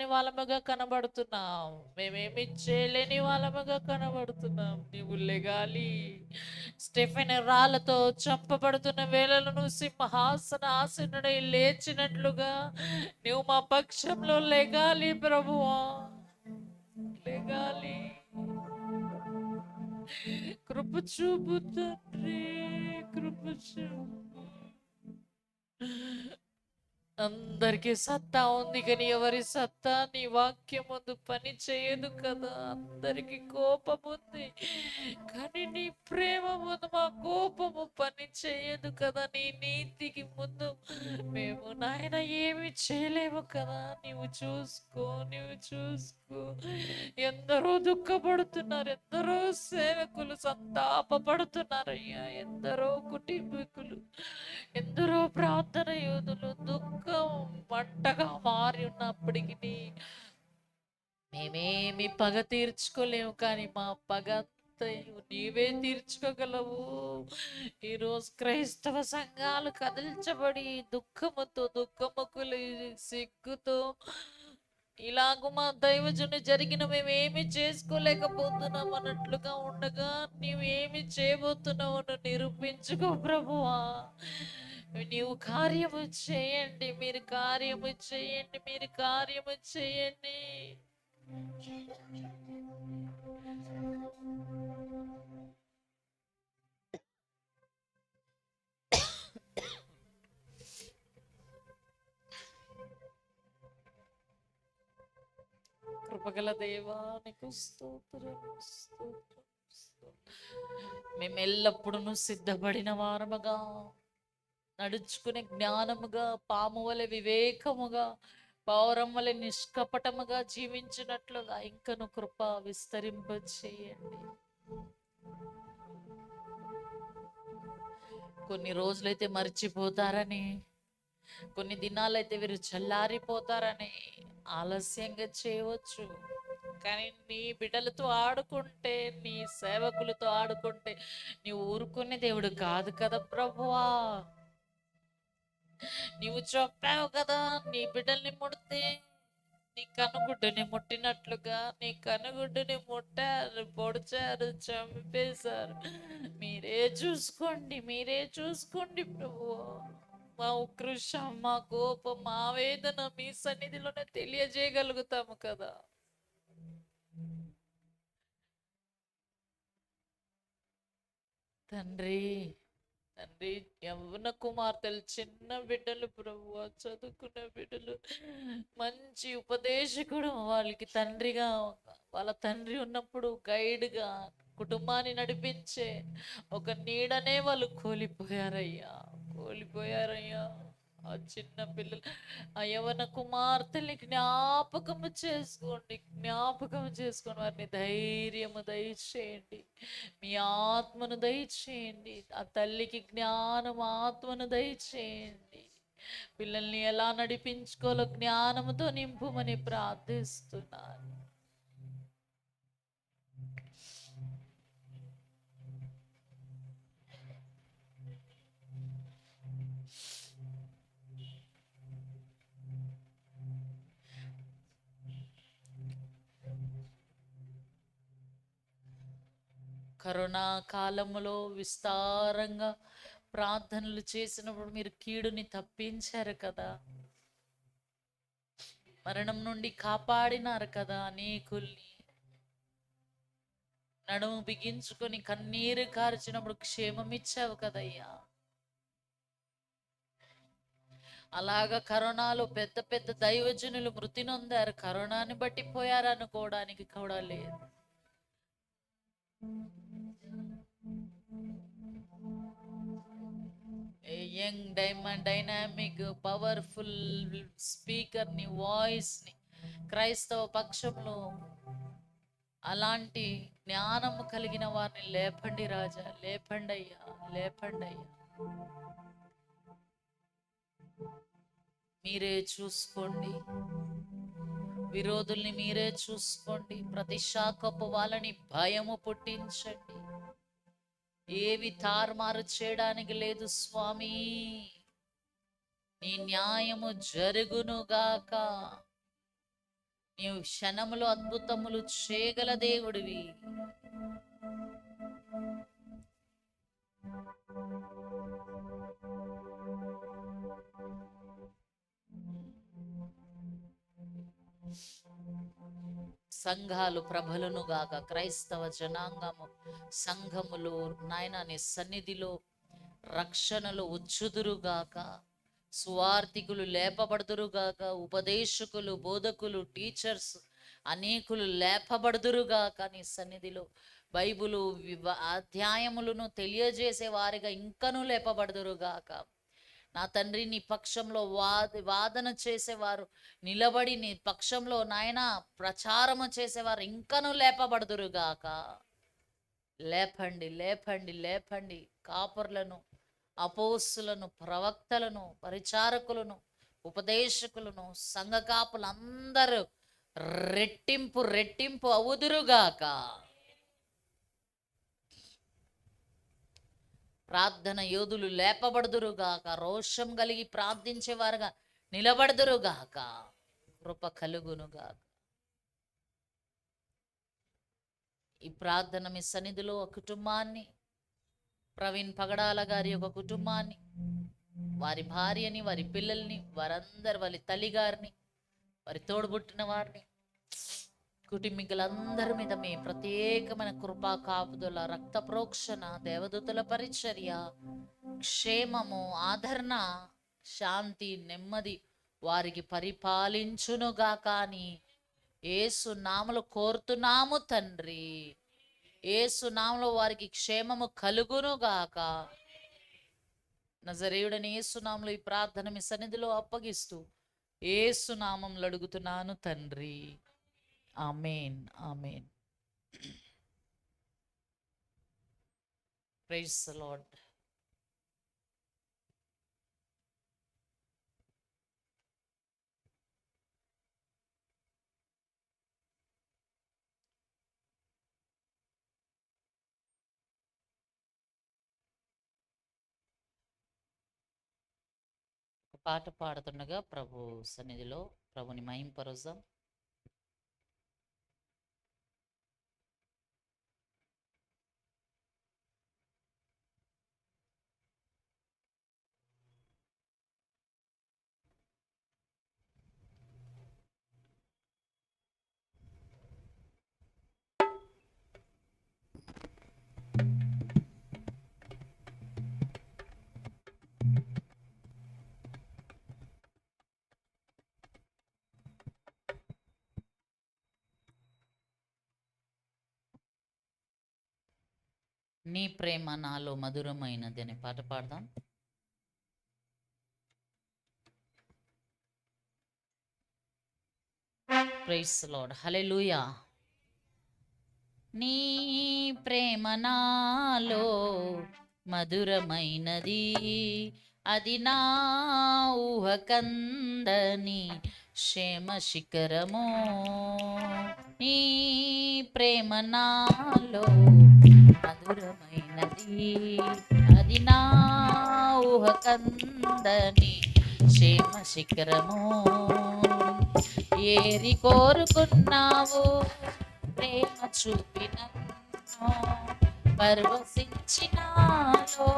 చేయలేని వాళ్ళముగా కనబడుతున్నాం. మేమేమి చేయలేని వాళ్ళముగా కనబడుతున్నాం. నీవు లెగాలి. స్టెఫెన్ రాళ్లతో చంపబడుతున్న వేళలో నువ్వు సింహాసన ఆసనుడై లేచినట్లుగా నువ్వు మా పక్షంలో లెగాలి ప్రభువా, లెగాలి. కృప చూపు తండ్రి, కృప చూపు. అందరికీ సత్తా ఉంది కానీ ఎవరి సత్తా నీ వాక్యం ముందు పని చేయదు కదా. అందరికి కోపం ఉంది కానీ నీ ప్రేమ ముందు మా కోపము పని చేయదు కదా. నీ నీతికి ముందు మేము నాయన ఏమి చేయలేము కదా. నీవు చూసుకో, నీవు చూసుకో. ఎందరో దుఃఖపడుతున్నారు, ఎందరో సేవకులు సంతాపపడుతున్నారయ్యా, ఎందరో కుటుంబీకులు, ఎందరో ప్రార్థన యోధులు దుఃఖం మంటగా మారి ఉన్నప్పటికీ మేమేమి పగ తీర్చుకోలేము కానీ మా పగ నీవే తీర్చుకోగలవు. ఈరోజు క్రైస్తవ సంఘాలు కదిల్చబడి దుఃఖముకులు సిగ్గుతో ఇలాగ మా దైవజుని జరిగిన మేమేమి చేసుకోలేకపోతున్నాం అన్నట్లుగా ఉండగా నీవేమి చేయబోతున్నావు నిరూపించుకో ప్రభువా. నీవు కార్యము చేయండి, మీరు కార్యము చేయండి, మీరు కార్యము చేయండి. కృపగల దేవా నీకు స్తోత్రం, మేము ఎల్లప్పుడూ సిద్ధపడిన వారముగా నడుచుకునే జ్ఞానముగా, పాము వలె వివేకముగా, పౌరం వలె నిష్కపటముగా జీవించినట్లుగా ఇంకను కృప విస్తరింపచేయండి. కొన్ని రోజులైతే మర్చిపోతారని, కొన్ని దినాలైతే వీరు చల్లారిపోతారని ఆలస్యంగా చేయవచ్చు. కానీ నీ బిడ్డలతో ఆడుకుంటే, నీ సేవకులతో ఆడుకుంటే నీ ఊరుకునే దేవుడు కాదు కదా ప్రభువా. నీవు చెప్పావు కదా, నీ బిడ్డల్ని ముడితే నీ కనుగుడ్డుని ముట్టినట్లుగా నీ కనుగుడ్డుని ముట్టారు, పొడిచారు, చంపేశారు. మీరే చూసుకోండి, మీరే చూసుకోండి ప్రభు. మా ఉక్రోషం, మా కోపం, మా వేదన మీ సన్నిధిలోనే తెలియజేయగలుగుతాము కదా. తండ్రి తండ్రి, యవ్వన కుమార్తెలు, చిన్న బిడ్డలు ప్రభు, చదువుకున్న బిడ్డలు, మంచి ఉపదేశకుడు వాళ్ళకి తండ్రిగా, వాళ్ళ తండ్రి ఉన్నప్పుడు గైడ్గా కుటుంబాన్ని నడిపించే ఒక నీడనే వాళ్ళు కోల్పోయారయ్యా, కోల్పోయారయ్యా. ఆ చిన్న పిల్లలు, ఆ యవన కుమార్తెని జ్ఞాపకము చేసుకోండి, జ్ఞాపకము చేసుకొని వారిని ధైర్యము దయచేయండి, మీ ఆత్మను దయచేయండి. ఆ తల్లికి జ్ఞానం, ఆత్మను దయచేయండి. పిల్లల్ని ఎలా నడిపించుకోవాలో జ్ఞానముతో నింపుమని ప్రార్థిస్తున్నాను. కరోనా కాలంలో విస్తారంగా ప్రార్థనలు చేసినప్పుడు మీరు కీడుని తప్పించారు కదా, మరణం నుండి కాపాడినారు కదా. అనేకుల్ని నడుము బిగించుకొని కన్నీరు కార్చినప్పుడు క్షేమం ఇచ్చావు కదయ్యా. అలాగా కరోనాలో పెద్ద పెద్ద దైవజనులు మృతి నొందారు, కరోనాని బట్టి పోయారు అనుకోవడానికి కూడా లేదు. యంగ్ డైనామిక్ పవర్ఫుల్ స్పీకర్ ని, వాయిస్ ని క్రైస్తవ పక్షంలో అలాంటి జ్ఞానము కలిగిన వారిని లేపండి రాజా, లేపండి అయ్యా, లేపండి అయ్యా. మీరే చూసుకోండి, విరోధుల్ని మీరే చూసుకోండి. ప్రతి శాఖపు వాళ్ళని భయము పుట్టించండి. ఏవి తారుమారు చేయడానికి లేదు స్వామి. నీ న్యాయము జరుగునుగాక. నీవు క్షణములో అద్భుతములు చేయగల దేవుడివి. సంఘాలు ప్రబలును గాక, క్రైస్తవ జనాంగము సంఘములు నాయన నీ సన్నిధిలో రక్షణలు వచ్చుదురుగాక, సువార్థికులు లేపబడుదురుగాక, ఉపదేశకులు, బోధకులు, టీచర్స్ అనేకులు లేపబడుదురుగాక. నీ సన్నిధిలో బైబులు అధ్యాయములను తెలియజేసే వారిగా ఇంకనూ లేపబడుదురుగాక. నా తండ్రి, నీ పక్షంలో వాదన చేసేవారు నిలబడి, నీ పక్షంలో నాయన ప్రచారము చేసేవారు ఇంకనూ లేపబడుదురుగాక. లేపండి, లేపండి, లేపండి. కాపర్లను, అపోస్తులను, ప్రవక్తలను, పరిచారకులను, ఉపదేశకులను, సంఘ కాపులందరూ రెట్టింపు రెట్టింపు అవుదురుగాక. ప్రార్థన యోధులు లేపబడుదురుగాక, రోషం కలిగి ప్రార్థించేవారుగా నిలబడుదురుగాక. కృప కలుగునుగాక. ఈ ప్రార్థన మీ సన్నిధిలో ఒక కుటుంబాన్ని, ప్రవీణ్ పగడాల గారి ఒక కుటుంబాన్ని, వారి భార్యని, వారి పిల్లల్ని, వారందరు వారి తల్లిగారిని, వారి తోడుబుట్టిన వారిని, కుటుంబీకులందరి మీద మీ ప్రత్యేకమైన కృపా కాపుదల, రక్త ప్రోక్షణ, దేవదూతల పరిచర్య, క్షేమము, ఆదరణ, శాంతి, నెమ్మది వారికి పరిపాలించునుగాక అని యేసు నామములో కోరుతున్నాము తండ్రి. యేసు నామములో వారికి క్షేమము కలుగునుగాక. నజరేయుడని యేసు నామములో ఈ ప్రార్థన మీ సన్నిధిలో అప్పగిస్తూ యేసు నామములో అడుగుతున్నాను తండ్రి. ఆమేన్, ఆమేన్. Praise the lord. పాట పాడుతుండగా ప్రభు సన్నిధిలో ప్రభుని మహింపరుద్దాం. నీ ప్రేమ నాలో మధురమైనది అనే పాట పాడదాం. Praise the lord. హల్లెలూయా. నీ ప్రేమ నాలో మధురమైనది, అది నా ఊహకందని క్షేమ శిఖరము. నీ ప్రేమ నాలో మధురమైనది, అది నా ఊహకందని క్షేమ శిఖరము. ఏరి కోరుకున్నావు ప్రేమ చూపినను, పరవశించినాలో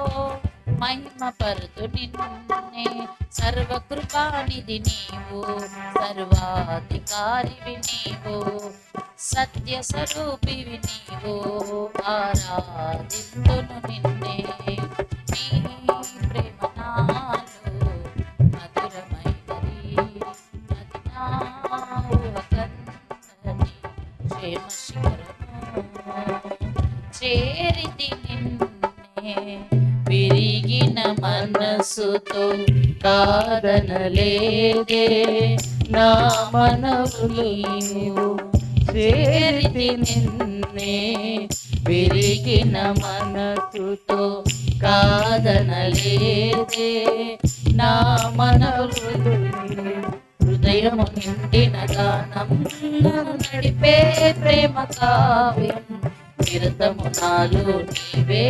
మహిమ పరుదు నిన్నే. సర్వకృపానిధి నీవు, సర్వాధికారివి నీవు, సత్య స్వరూపివి నీవు, ఆరాధింతును నిన్నే. నీ ప్రేమ నాలో మధురమైనది, అది నా ఊహకందని క్షేమ శిఖరము. చేరితి నిన్నే విరిగిన మనసుతో, కాదనలేదే నా మనవులు. చేరితి నిన్నే విరిగిన మనసుతో, కాదనలేదే నా మనవులు. హృదయము నిండిన గానం నడిపే ప్రేమ కావ్యం, నిరతము నాలో నీవే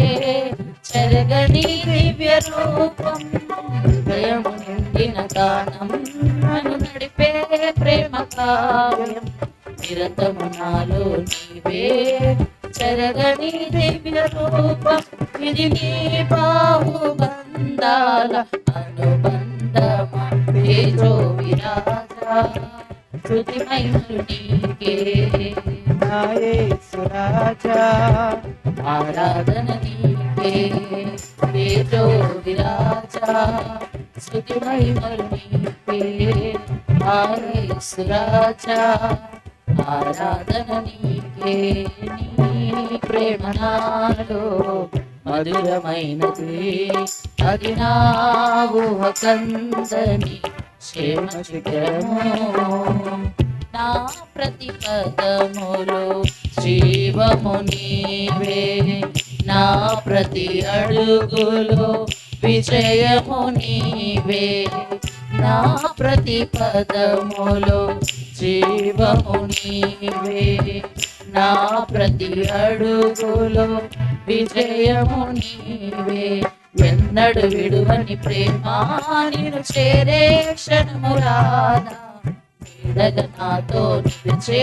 చెరగని దివ్య రూపం, హృదయము నిండిన గానం నన్ను నడిపే ప్రేమ కావ్యం. నిరతము నాలో నీవే చెరగని దివ్య రూపం, ఇది నీ బాహుబంధాల అనుబంధమా తేజో విరాజా, స్తుతి మహిమలు నీకే నా యేసు రాజా, ఆరాధన నీకే తేజో విరాజా, స్తుతి మహిమలు నీకే నా యేసు రాజా, ఆరాధన నీకే. నీ ప్రేమ నాలో మధురమైనది, అది నా ఊహకందని క్షేమ శిఖరము. నా ప్రతి పదములో జీవము నీవే, నా ప్రతి అడుగులో విజయము నీవే, నా ప్రతి పదములో జీవము నీవే, నా ప్రతి అడుగులో విజయము నీవే. ఎన్నడు విడువని ప్రేమ నిన్ను చేరే క్షణము రాదా, నీడగ నాతో నిలిచే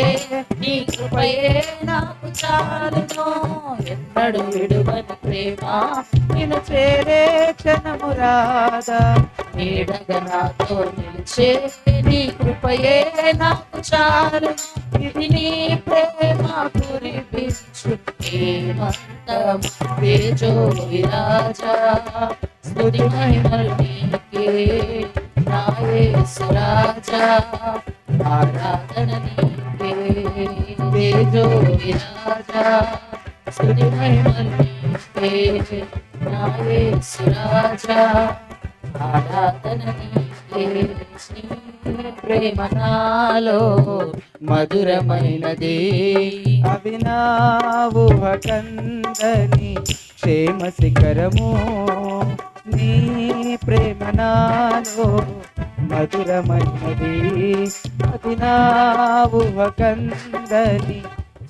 నీ కృపయే నాకు చాలును. ఎన్నడు విడువని ప్రేమ నిన్ను చేరే క్షణము రాదా, నీడగ నాతో నిలిచే నీ కృపయే నాకు చాలును. ఇది నీ ప్రేమ కురిపించు హేమంతము తేజో విరాజా, స్తుతి మహిమలు నీకే నా యేసు రాజా, ఆరాధన నీకే తేజో విరాజా, స్తుతి మహిమలు నీకే నా యేసు రాజా, ఆరాధన నీకే. నీ ప్రేమ నాలో మధురమైనది, అవి నా ఊహకందని క్షేమ శిఖరము. నీ ప్రేమ నాలో మధురమైనది, అది నా ఊహకందని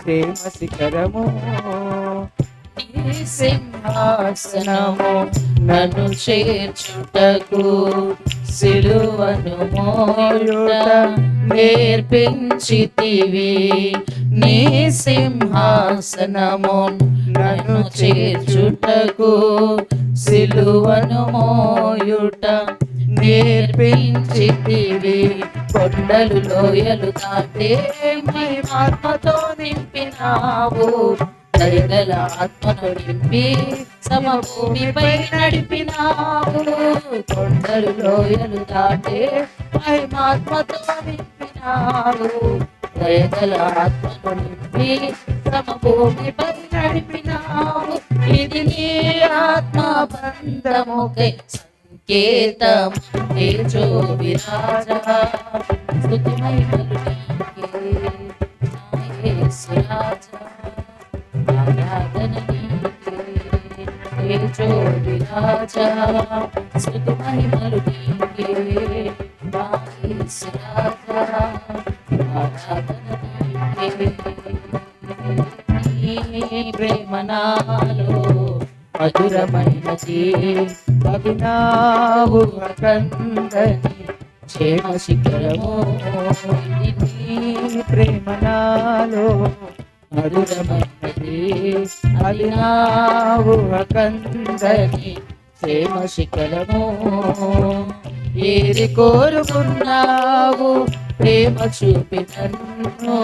క్షేమ శిఖరము. నీ సింహాసనము నన్ను చేర్చుటకు సిలువను మోయుట నేర్పించితివి. నీ సింహాసనము నన్ను చేర్చుటకు సిలువను మోయుట నేర్పించితివి. కొండలు లోయలు దాటే మహిమాత్మతో నింపినావు, దయగల ఆత్మను నింపి సమభూమిపై నడిపినావు. కొండలు లోయలు దాటే మహిమాత్మతో నింపినావు, దయగల ఆత్మను నింపి సమభూమిపై నడిపినావు. ఇది నీ ఆత్మ బంధముకై సంకేతం తేజో విరాజా, స్తుతి మహిమలు నీకే నా యేసు రాజా, ఆరాధన నీకే తేజో విరాజా, స్తుతి మహిమలు నీకే నా యేసు రాజా, ఆరాధన నీకే. నీ ప్రేమ నాలో మధురమైనది, అవి నా ఊహకందని క్షేమ శిఖరము. ఇది నీ ప్రేమ నాలో మధురమైనది, అది నా ఊహకందని క్షేమ శిఖరము. ఏది కోరుకున్నావు ప్రేమ చూపి నన్ను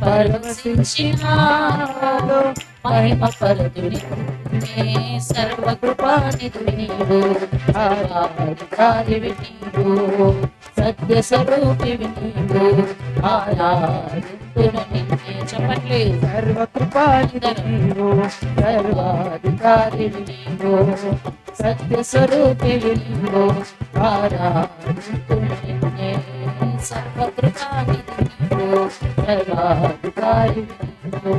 పరవశించినావు, మహిమ పరతుని సర్వకృపానిధి నీవు, ఆరాధికారివి నీవు, సత్య స్వరూపివి నీవు, ఆరాధింతును నిన్నే. చెప్పండి. సర్వకృపానిధి నీవు, సర్వాధికారివి నీవు, సత్య స్వరూపివి నీవు, ఆరాధింతును నిన్నే. సర్వకృపానిధి నీవు, సర్వాధికారివి నీవు,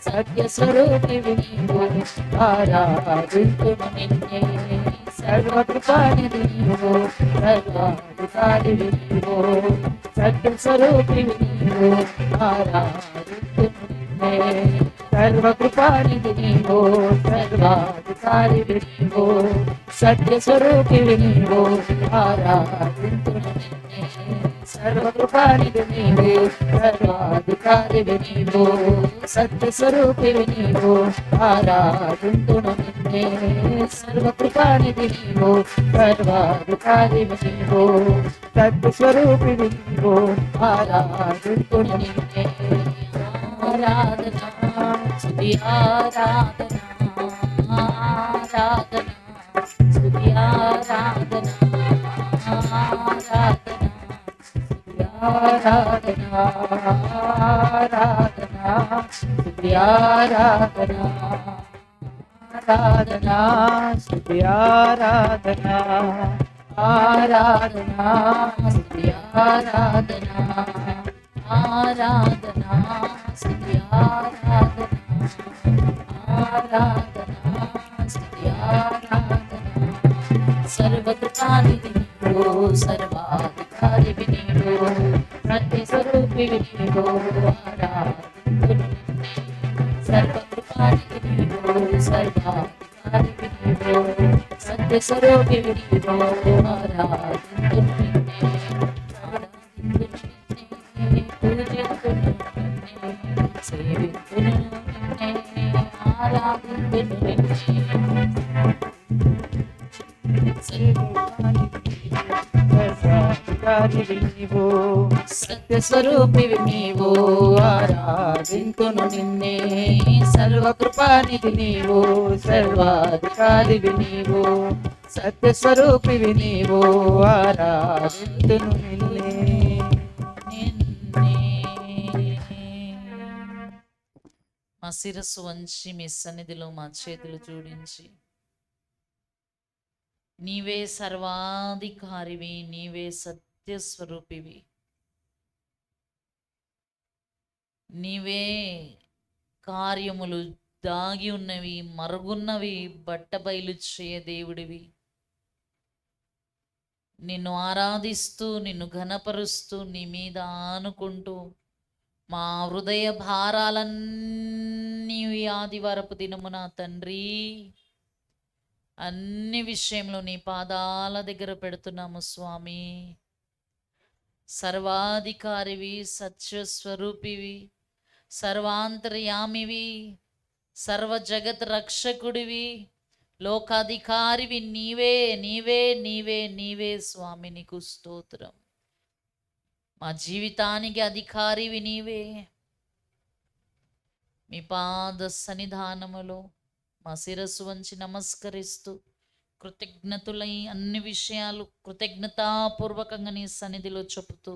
సత్య స్వరూపివి నీవు, ఆరాధింతును నిన్నే. సర్వకృపానిధి నీవు, సర్వాధికారివి నీవు, సత్య స్వరూపివి నీవు, ఆరాధింతును నిన్నే. సర్వకృపానిధి నీవో, సర్వాధికారివి నీవో, సత్య స్వరూపివి నీవో, ఆరాధింతును నిన్నే. సర్వకృపానిధి నీవో, సర్వాధికారివి నీవో, సత్య స్వరూపివి నీవో, ఆరాధింతును నిన్నే. సర్వకృపానిధి నీవో, సర్వాధికారివి నీవో, సత్య స్వరూపివి నీవో, ఆరాధింతును నిన్నే. ఆరాధన స్తుతి ఆరాధన ఆరాధన స్తుతి ఆరాధన ఆరాధన ఆరాధన ఆరాధన స్తుతి ఆరాధన ఆరాధన స్తుతి ఆరాధన ఆరాధన స్తుతి ఆరాధన ఆరాధన స్తుతి ఆరాధన ఆరాధన స్తుతి ఆరాధన సర్వకృపానిధి నీవో, సర్వాధికారివి నీవో, సత్య స్వరూపివి నీవో, ఆరాధింతును నిన్నే. సర్వకృపానిధి నీవో, సర్వాధికారివి నీవో, సత్య స్వరూపివి నీవో, ఆరాధింతును నిన్నే. ఆరాధింతును నిన్నే, సేవింతును నిన్నే, ఆరాధింతును నిన్నే. సర్వాధికారివి నీవో, సత్య స్వరూపివి నీవో, ఆరాధింతును నిన్నే. సర్వకృపానిధి నీవో, సర్వాధికారివి నీవో, సత్య స్వరూపివి నీవో, ఆరాధింతును నిన్నే. నిన్నే. మా శిరస్సు వంచి మీ సన్నిధిలో మా చేతులు జోడించి, నీవే సర్వాధికారివి, నీవే సత్యస్వరూపివి, నీవే కార్యములు దాగి ఉన్నవి మరుగున్నవి బట్టబయలు చేయ దేవుడివి. నిన్ను ఆరాధిస్తూ నిన్ను ఘనపరుస్తూ నీ మీద ఆనుకుంటూ మా హృదయ భారాలన్నీ ఈ ఆదివారపు దినమున తండ్రి అన్ని విషయంలో నీ పాదాల దగ్గర పెడుతున్నాము స్వామి. సర్వాధికారివి, సత్యస్వరూపివి, సర్వాంతర్యామివి, సర్వ జగత్ రక్షకుడివి, లోకాధికారివి నీవే నీవే నీవే నీవే స్వామి. నీకు స్తోత్రం. మా జీవితానికి అధికారివి నీవే. మీ పాద సన్నిధానములో మా శిరస్సు వంచి నమస్కరిస్తూ కృతజ్ఞతులై అన్ని విషయాలు కృతజ్ఞతాపూర్వకంగా నీ సన్నిధిలో చెబుతూ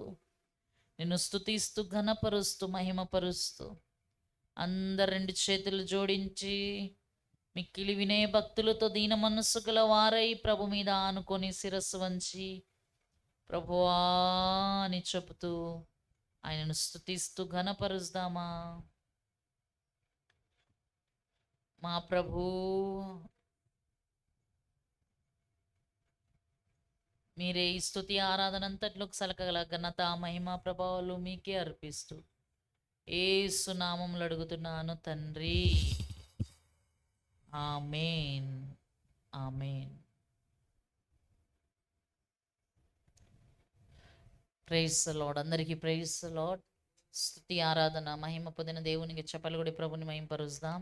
నిన్ను స్తుతిస్తూ ఘనపరుస్తూ మహిమపరుస్తూ అందరు రెండు చేతులు జోడించి మిక్కిలి వినే భక్తులతో దీన మనస్సు గల వారై ప్రభు మీద ఆనుకొని శిరస్సు వంచి ప్రభువా అని చెబుతూ ఆయనను స్తుతిస్తూ ఘనపరుస్తామా. మా ప్రభు మీరే ఈ స్తుతి ఆరాధన అంతట్లోకి సలకగల ఘనత మహిమ ప్రభావాలు మీకే అర్పిస్తూ యేసు నామములో అడుగుతున్నాను తండ్రి, ఆమేన్ ఆమేన్. Praise the lord. అందరికీ ప్రైజ్ ది లార్డ్. స్తుతి ఆరాధన మహిమ పొందిన దేవునికి చెప్పలుగుడి ప్రభుని మహిమపరుస్తాం.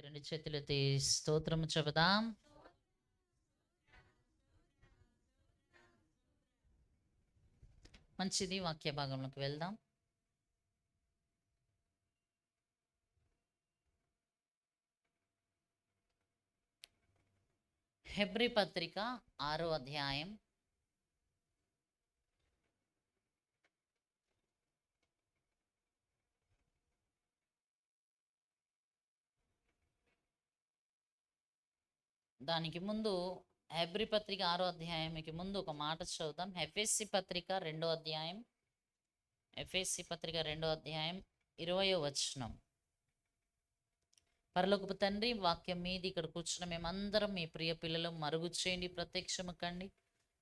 రెండు చేతులెత్తి స్తోత్రము చెబుదాం. మంచిది, వాక్య భాగంలోకి వెళ్దాం. హెబ్రీ పత్రిక 6వ అధ్యాయం దానికి ముందు హెబ్రీ పత్రిక 6వ అధ్యాయంకి ముందు ఒక మాట చదువుదాం. ఎఫెసీ పత్రిక 2వ అధ్యాయం, ఎఫెసీ పత్రిక 2వ అధ్యాయం 20వ వచనం. పరలోకపు తండ్రి, వాక్యం మీది ఇక్కడ కూర్చున్న మేమందరం మీ ప్రియ పిల్లలు మరుగు చేయండి, ప్రత్యక్షము కండి.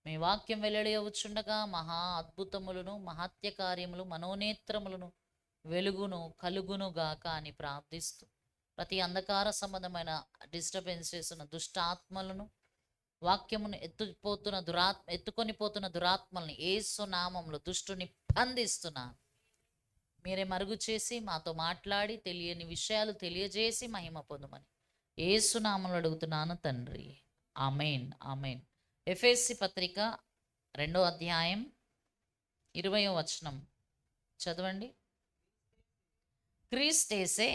మీ వాక్యం వెల్లడి వచ్చుండగా మహా అద్భుతములను, మహత్య కార్యములు, మనోనేత్రములను వెలుగును కలుగునుగాక అని ప్రార్థిస్తూ ప్రతి అంధకార సంబంధమైన డిస్టర్బెన్సెస్ దుష్టాత్మలను, వాక్యమును ఎత్తుకొని పోతున్న దురాత్మల్ని యేసు నామములో దుష్టుని బంధిస్తున్నాను. మీరే మరుగు చేసి మాతో మాట్లాడి తెలియని విషయాలు తెలియజేసి మహిమ పొందుమని యేసు నామములో అడుగుతున్నాను తండ్రి, ఆమెన్, ఆమెన్. ఎఫెసీ పత్రిక 2వ అధ్యాయం 20వ వచనం చదవండి. క్రీస్తేసే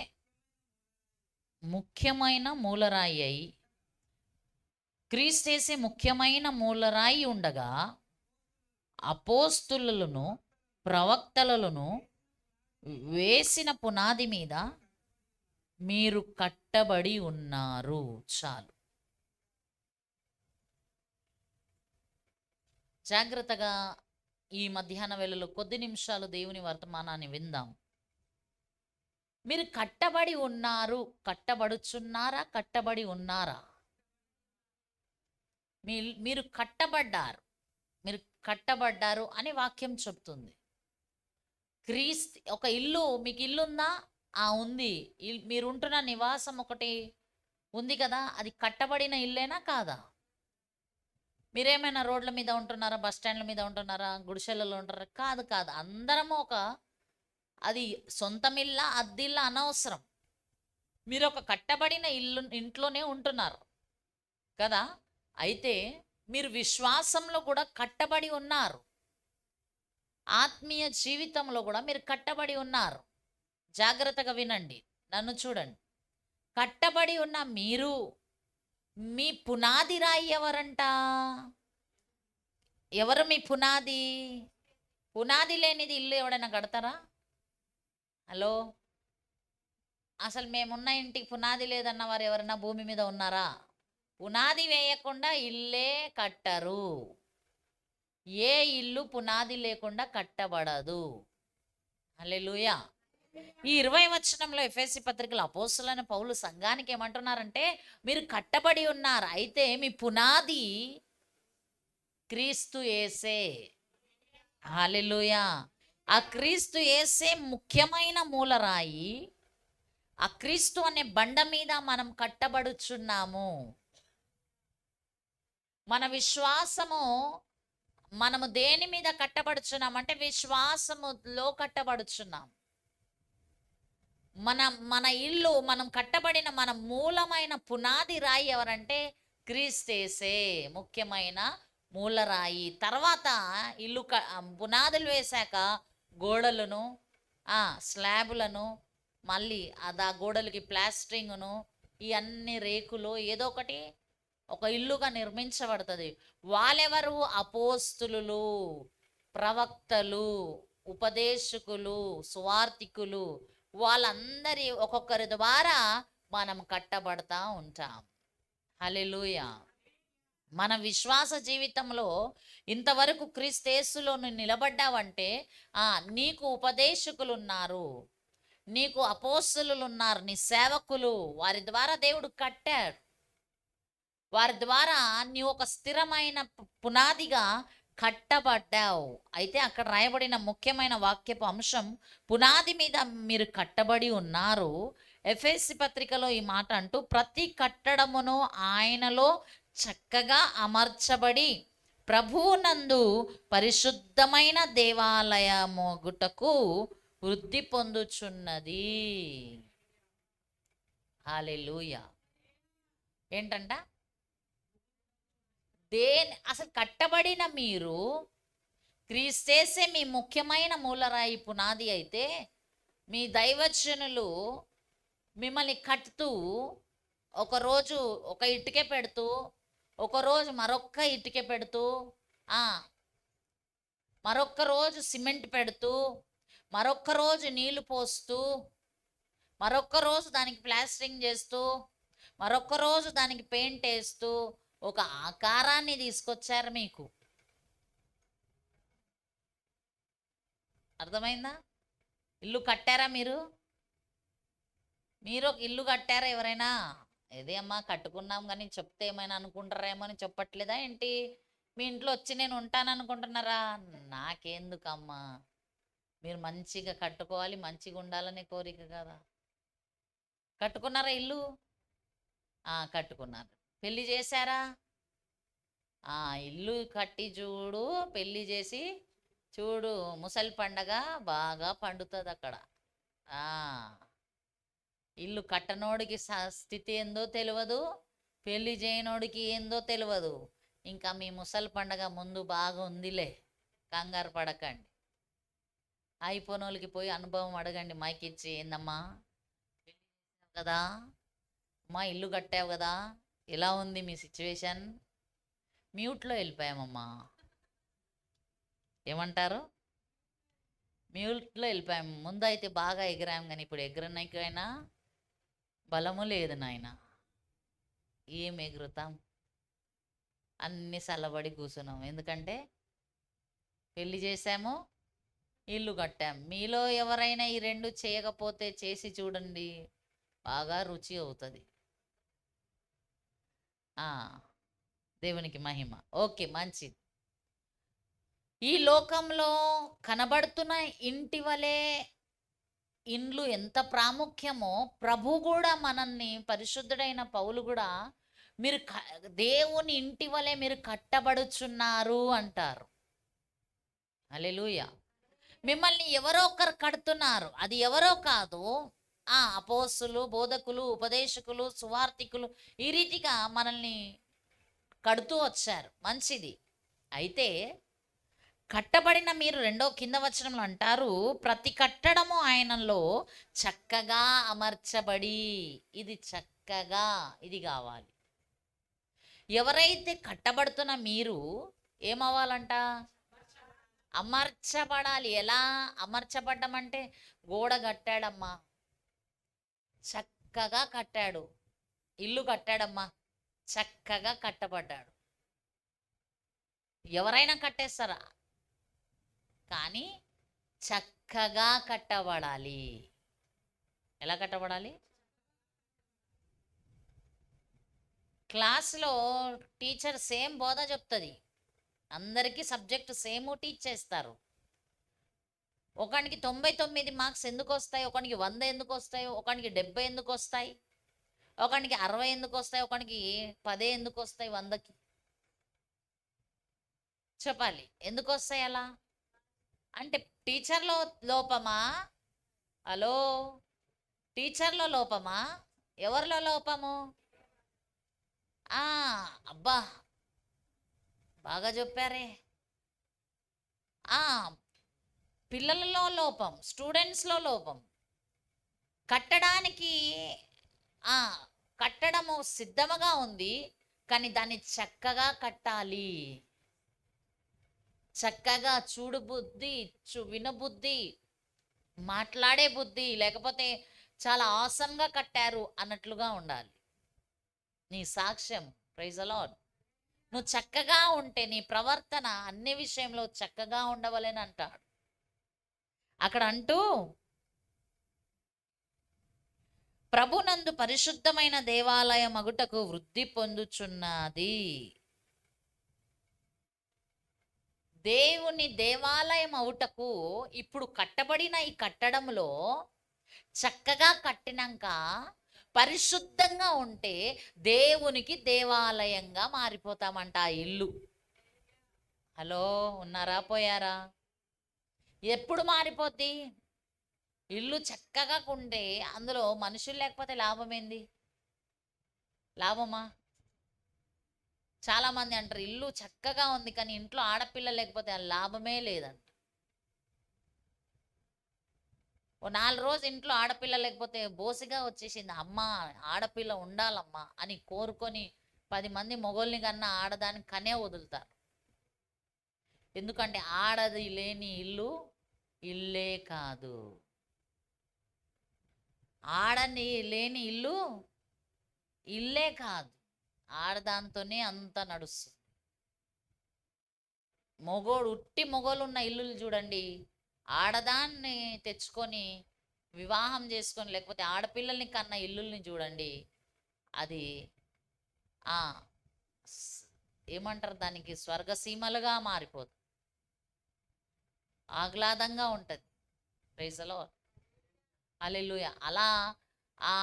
ముఖ్యమైన మూలరాయి అయి, క్రీస్తేసే ముఖ్యమైన మూలరాయి ఉండగా అపోస్తులను ప్రవక్తలను వేసిన పునాది మీద మీరు కట్టబడి ఉన్నారు. చాలు. జాగ్రత్తగా ఈ మధ్యాహ్న వేళలో కొద్ది నిమిషాలు దేవుని వర్తమానాన్ని విందాం. మీరు కట్టబడి ఉన్నారు. కట్టబడుచున్నారా? కట్టబడి ఉన్నారా? మీరు కట్టబడ్డారు, మీరు కట్టబడ్డారు అని వాక్యం చెప్తుంది. ఒక ఇల్లు, మీకు ఇల్లు ఉందా? ఉంది. మీరుంటున్న నివాసం ఒకటి ఉంది కదా, అది కట్టబడిన ఇల్లేనా కాదా? మీరేమైనా రోడ్ల మీద ఉంటున్నారా, బస్ స్టాండ్ల మీద ఉంటున్నారా, గుడిసెలలో ఉంటున్నారా? కాదు, కాదు. అందరము అది సొంతమిల్ల అద్దిల్ల అనవసరం. మీరు ఒక కట్టబడిన ఇంట్లోనే ఉంటున్నారు కదా. అయితే మీరు విశ్వాసంలో కూడా కట్టబడి ఉన్నారు, ఆత్మీయ జీవితంలో కూడా మీరు కట్టబడి ఉన్నారు. జాగ్రత్తగా వినండి, నన్ను చూడండి. కట్టబడి ఉన్న మీరు, మీ పునాది రాయి ఎవరంట? ఎవరు మీ పునాది? పునాది లేనిది ఇల్లు ఎవడైనా కడతారా? హలో, అసలు మేమున్న ఇంటికి పునాది లేదన్న వారు ఎవరైనా భూమి మీద ఉన్నారా? పునాది వేయకుండా ఇల్లే కట్టరు. ఏ ఇల్లు పునాది లేకుండా కట్టబడదు. హల్లెలూయా. ఈ 20వ వచనంలో ఎఫెసీ పత్రికలో అపోస్తలుడైన పౌలు సంఘానికి ఏమంటున్నారంటే, మీరు కట్టబడి ఉన్నారు. అయితే మీ పునాది క్రీస్తు యేసే. హల్లెలూయా. ఆ క్రీస్తు యేసే ముఖ్యమైన మూలరాయి. ఆ క్రీస్తు అనే బండ మీద మనం కట్టబడుచున్నాము. మన విశ్వాసము, మనము దేని మీద కట్టబడుచున్నాం అంటే విశ్వాసములో కట్టబడుచున్నాం. మన ఇల్లు, మనం కట్టబడిన మన మూలమైన పునాది రాయి ఎవరంటే క్రీస్తేసే, ముఖ్యమైన మూలరాయి. తర్వాత ఇల్లు పునాదులు వేశాక గోడలను, స్లాబులను, మళ్ళీ ఆ గోడలకి ప్లాస్టరింగ్ను, ఈ అన్ని రేకులు ఏదో ఒకటి ఒక ఇల్లుగా నిర్మించబడుతుంది. వాళ్ళెవరు? అపోస్తులు, ప్రవక్తలు, ఉపదేశకులు, సువార్తికులు. వాళ్ళందరి ఒక్కొక్కరి ద్వారా మనం కట్టబడతా ఉంటాం. హల్లెలూయా. మన విశ్వాస జీవితంలో ఇంతవరకు క్రీస్తేసులో నిలబడ్డావంటే నీకు ఉపదేశకులు ఉన్నారు, నీకు అపోస్తలులు ఉన్నారు, నీ సేవకులు. వారి ద్వారా దేవుడు కట్టాడు. వారి ద్వారా నీ ఒక స్థిరమైన పునాదిగా కట్టబడ్డావు. అయితే అక్కడ రాయబడిన ముఖ్యమైన వాక్యపు అంశం, పునాది మీద మీరు కట్టబడి ఉన్నారు. ఎఫెసీ పత్రికలో ఈ మాట అంటూ, ప్రతి కట్టడమును ఆయనలో చక్కగా అమర్చబడి ప్రభువునందు పరిశుద్ధమైన దేవాలయముగుటకు వృద్ధి పొందుచున్నది. హల్లెలూయా. ఏంటంట? అసలు కట్టబడిన మీరు క్రీస్తేసే మీ ముఖ్యమైన మూలరాయి పునాది అయితే, మీ దైవజనులు మిమ్మల్ని కట్టుతూ ఒకరోజు ఒక ఇటుకే పెడుతూ, ఒకరోజు మరొక్క ఇటుకే పెడుతూ, మరొక్క రోజు సిమెంట్ పెడుతూ, మరొక్క రోజు నీళ్లు పోస్తూ, మరొక్క రోజు దానికి ప్లాస్టరింగ్ చేస్తూ, మరొక్క రోజు దానికి పెయింట్ వేస్తూ ఒక ఆకారాన్ని తీసుకొచ్చారు మీకు. అర్థమైందా? ఇల్లు కట్టారా మీరు? మీరు ఒక ఇల్లు కట్టారా ఎవరైనా? ఏదే అమ్మా కట్టుకున్నాం కానీ చెప్తే ఏమైనా అనుకుంటారేమో అని చెప్పట్లేదా ఏంటి? మీ ఇంట్లో వచ్చి నేను ఉంటాను అనుకుంటున్నారా? నాకెందుకమ్మా, మీరు మంచిగా కట్టుకోవాలి, మంచిగా ఉండాలనే కోరిక కదా. కట్టుకున్నారా ఇల్లు? కట్టుకున్నారు. పెళ్ళి చేశారా? ఇల్లు కట్టి చూడు, పెళ్ళి చేసి చూడు, ముసలి పండగ బాగా పండుతుంది అక్కడ. ఇల్లు కట్టనోడికి స్థితి ఏందో తెలియదు, పెళ్లి చేయనోడికి ఏందో తెలియదు. ఇంకా మీ ముసలి పండగ ముందు బాగా ఉందిలే, కంగారు పడకండి. అయిపోయినోళ్ళకి పోయి అనుభవం అడగండి, మైక్ ఇచ్చి, ఏందమ్మా కదా అమ్మా, ఇల్లు కట్టావు కదా, ఎలా ఉంది మీ సిచ్యువేషన్? మ్యూట్లో వెళ్ళిపోయామమ్మా. ఏమంటారు? మ్యూట్లో వెళ్ళిపోయాము. ముందు అయితే బాగా ఎగిరాము, కానీ ఇప్పుడు ఎగరనకైనా బలము లేదు నాయన. ఏం ఎగురుతాం? అన్ని చల్లబడి కూర్చున్నాం. ఎందుకంటే పెళ్ళి చేశాము, ఇల్లు కట్టాము. మీలో ఎవరైనా ఈ రెండు చేయకపోతే చేసి చూడండి, బాగా రుచి అవుతుంది. దేవునికి మహిమ. ఓకే, మంచిది. ఈ లోకంలో కనబడుతున్న ఇంటి వలె ఇండ్లు ఎంత ప్రాముఖ్యమో ప్రభు కూడా మనల్ని, పరిశుద్ధుడైన పౌలు కూడా, మీరు దేవుని ఇంటి వలె మీరు కట్టబడుచున్నారు అంటారు. హల్లెలూయా. మిమ్మల్ని ఎవరో ఒకరు కడుతున్నారు. అది ఎవరో కాదు, అపోస్తులు, బోధకులు, ఉపదేశకులు, సువార్తికులు ఈ రీతిగా మనల్ని కడుతూ వచ్చారు. మంచిది. అయితే కట్టబడిన మీరు రెండో కింద వచనంలో అంటారు, ప్రతి కట్టడము ఆయనలో చక్కగా అమర్చబడి. ఇది చక్కగా, ఇది కావాలి. ఎవరైతే కట్టబడుతున్న మీరు ఏమవ్వాలంట? అమర్చబడాలి. ఎలా అమర్చబడ్డం అంటే, గోడ కట్టాడమ్మా, చక్కగా కట్టాడు. ఇల్లు కట్టాడమ్మా, చక్కగా కట్టబడ్డాడు. ఎవరైనా కట్టేస్తారా? కానీ చక్కగా కట్టబడాలి. ఎలా కట్టబడాలి? క్లాస్లో టీచర్ సేమ్ బోధ చెప్తుంది, అందరికీ సబ్జెక్టు సేమ్ టీచ్ చేస్తారు. ఒకనికి 99 మార్క్స్ ఎందుకు వస్తాయి, ఒకనికి 100 ఎందుకు వస్తాయి, ఒకనికి 70 ఎందుకు వస్తాయి, ఒకనికి 60 ఎందుకు వస్తాయి, ఒకనికి 10 ఎందుకు వస్తాయి 100కి? చెప్పాలి, ఎందుకు వస్తాయి అలా? అంటే టీచర్లో లోపమా? హలో, టీచర్లో లోపమా? ఎవరిలో లోపము? అబ్బా బాగా చెప్పారే. పిల్లలలో లోపం, స్టూడెంట్స్లో లోపం. కట్టడానికి కట్టడము సిద్ధముగా ఉంది, కానీ దాన్ని చక్కగా కట్టాలి. చక్కగా చూడు బుద్ధి, వినబుద్ధి, మాట్లాడే బుద్ధి, లేకపోతే చాలా ఆసంగా కట్టారు అన్నట్లుగా ఉండాలి నీ సాక్ష్యం. Praise the Lord. నువ్వు చక్కగా ఉంటే నీ ప్రవర్తన అన్ని విషయంలో చక్కగా ఉండవలని అంటాడు అక్కడ. అంటూ, ప్రభునందు పరిశుద్ధమైన దేవాలయం అగుటకు వృద్ధి పొందుచున్నది. దేవుని దేవాలయం అవుటకు ఇప్పుడు కట్టబడిన ఈ కట్టడంలో చక్కగా కట్టినాక పరిశుద్ధంగా ఉంటే దేవునికి దేవాలయంగా మారిపోతామంట ఆ ఇల్లు. హలో, ఉన్నారా పోయారా? ఎప్పుడు మారిపోద్ది? ఇల్లు చక్కగా ఉంటే అందులో మనుషులు లేకపోతే లాభం ఏంది? లాభమా? చాలా మంది అంటారు ఇల్లు చక్కగా ఉంది కానీ ఇంట్లో ఆడపిల్ల లేకపోతే ఆ లాభమే లేదంట. ఓ 4 రోజు ఇంట్లో ఆడపిల్ల లేకపోతే బోసిగా వచ్చేసింది, అమ్మ ఆడపిల్ల ఉండాలమ్మా అని కోరుకొని 10 మంది మొగోల్ని కన్నా ఆడదానికి కనే వదులుతారు. ఎందుకంటే ఆడది లేని ఇల్లు ఇల్లే కాదు. ఆడని లేని ఇల్లు ఇల్లే కాదు. ఆడదాంతోనే అంత నడుస్తుంది. ఉట్టి మొగోళ్ళు ఉన్న ఇల్లులు చూడండి, ఆడదాన్ని తెచ్చుకొని వివాహం చేసుకొని లేకపోతే ఆడపిల్లల్ని కన్న ఇల్లుల్ని చూడండి, అది ఆ ఏమంటారు దానికి, స్వర్గసీమలుగా మారిపోతుంది, ఆహ్లాదంగా ఉంటుంది. ప్రైజ్ ది లార్డ్, హల్లెలూయా. అలా ఆ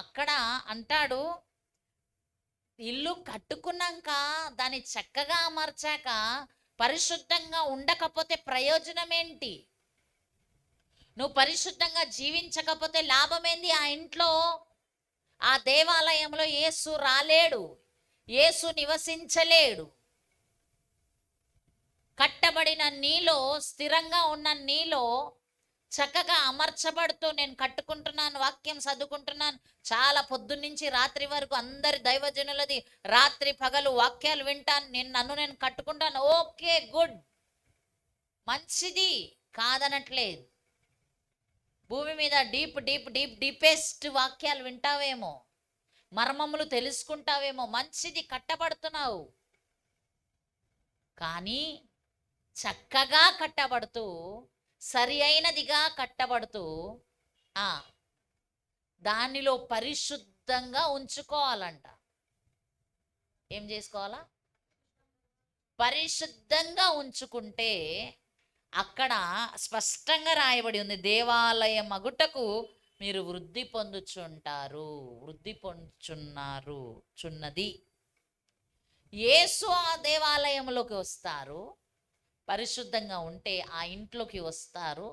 అక్కడ అంటాడు, ఇల్లు కట్టుకున్నాక దాన్ని చక్కగా అమర్చాక పరిశుద్ధంగా ఉండకపోతే ప్రయోజనం ఏంటి? నువ్వు పరిశుద్ధంగా జీవించకపోతే లాభం ఏంది? ఆ ఇంట్లో ఆ దేవాలయంలో యేసు రాలేడు, యేసు నివసించలేడు. కట్టబడిన నీలో, స్థిరంగా ఉన్న నీలో చక్కగా అమర్చబడుతూ నేను కట్టుకుంటున్నాను, వాక్యం చదువుకుంటున్నాను, చాలా పొద్దున్నుంచి రాత్రి వరకు అందరి దైవజనులది రాత్రి పగలు వాక్యాలు వింటాను, నన్ను కట్టుకుంటాను. ఓకే, గుడ్, మంచిది, కాదనట్లేదు. భూమి మీద డీప్ డీప్ డీప్ డీపెస్ట్ వాక్యాలు వింటావేమో, మర్మములు తెలుసుకుంటావేమో, మంచిది, కట్టబడుతున్నావు. కానీ చక్కగా కట్టబడుతూ, సరి అయినదిగా కట్టబడుతూ దానిలో పరిశుద్ధంగా ఉంచుకోవాలంట. ఏం చేసుకోవాలా? పరిశుద్ధంగా ఉంచుకుంటే అక్కడ స్పష్టంగా రాయబడి ఉంది, దేవాలయం అగుటకు మీరు వృద్ధి పొందుచుంటారు, వృద్ధి పొందుచున్నారు చున్నది. యేసు ఆ దేవాలయంలోకి వస్తారు, పరిశుద్ధంగా ఉంటే ఆ ఇంట్లోకి వస్తారు,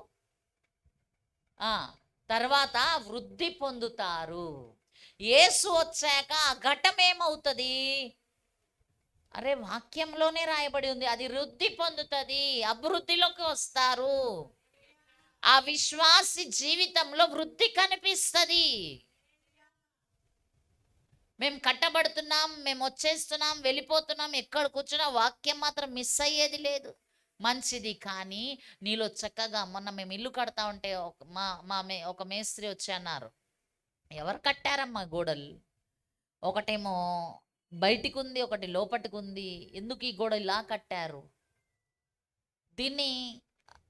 తర్వాత వృద్ధి పొందుతారు. యేసు వచ్చాక ఆ ఘటం ఏమవుతుంది? అరే వాక్యంలోనే రాయబడి ఉంది, అది వృద్ధి పొందుతుంది, అభివృద్ధిలోకి వస్తారు. ఆ విశ్వాసి జీవితంలో వృద్ధి కనిపిస్తుంది. మేము కట్టబడుతున్నాం, మేము వచ్చేస్తున్నాం, వెళ్ళిపోతున్నాం, ఎక్కడ కూర్చున్నా వాక్యం మాత్రం మిస్ అయ్యేది లేదు, మంచిది. కానీ నీలో చక్కగా, మొన్న మేము ఇల్లు కడతా ఉంటే ఒక మేస్త్రి వచ్చి అన్నారు, ఎవరు కట్టారమ్మా గోడలు? ఒకటేమో బయటికి ఉంది, ఒకటి లోపటికి ఉంది, ఎందుకు ఈ గోడ ఇలా కట్టారు? దీన్ని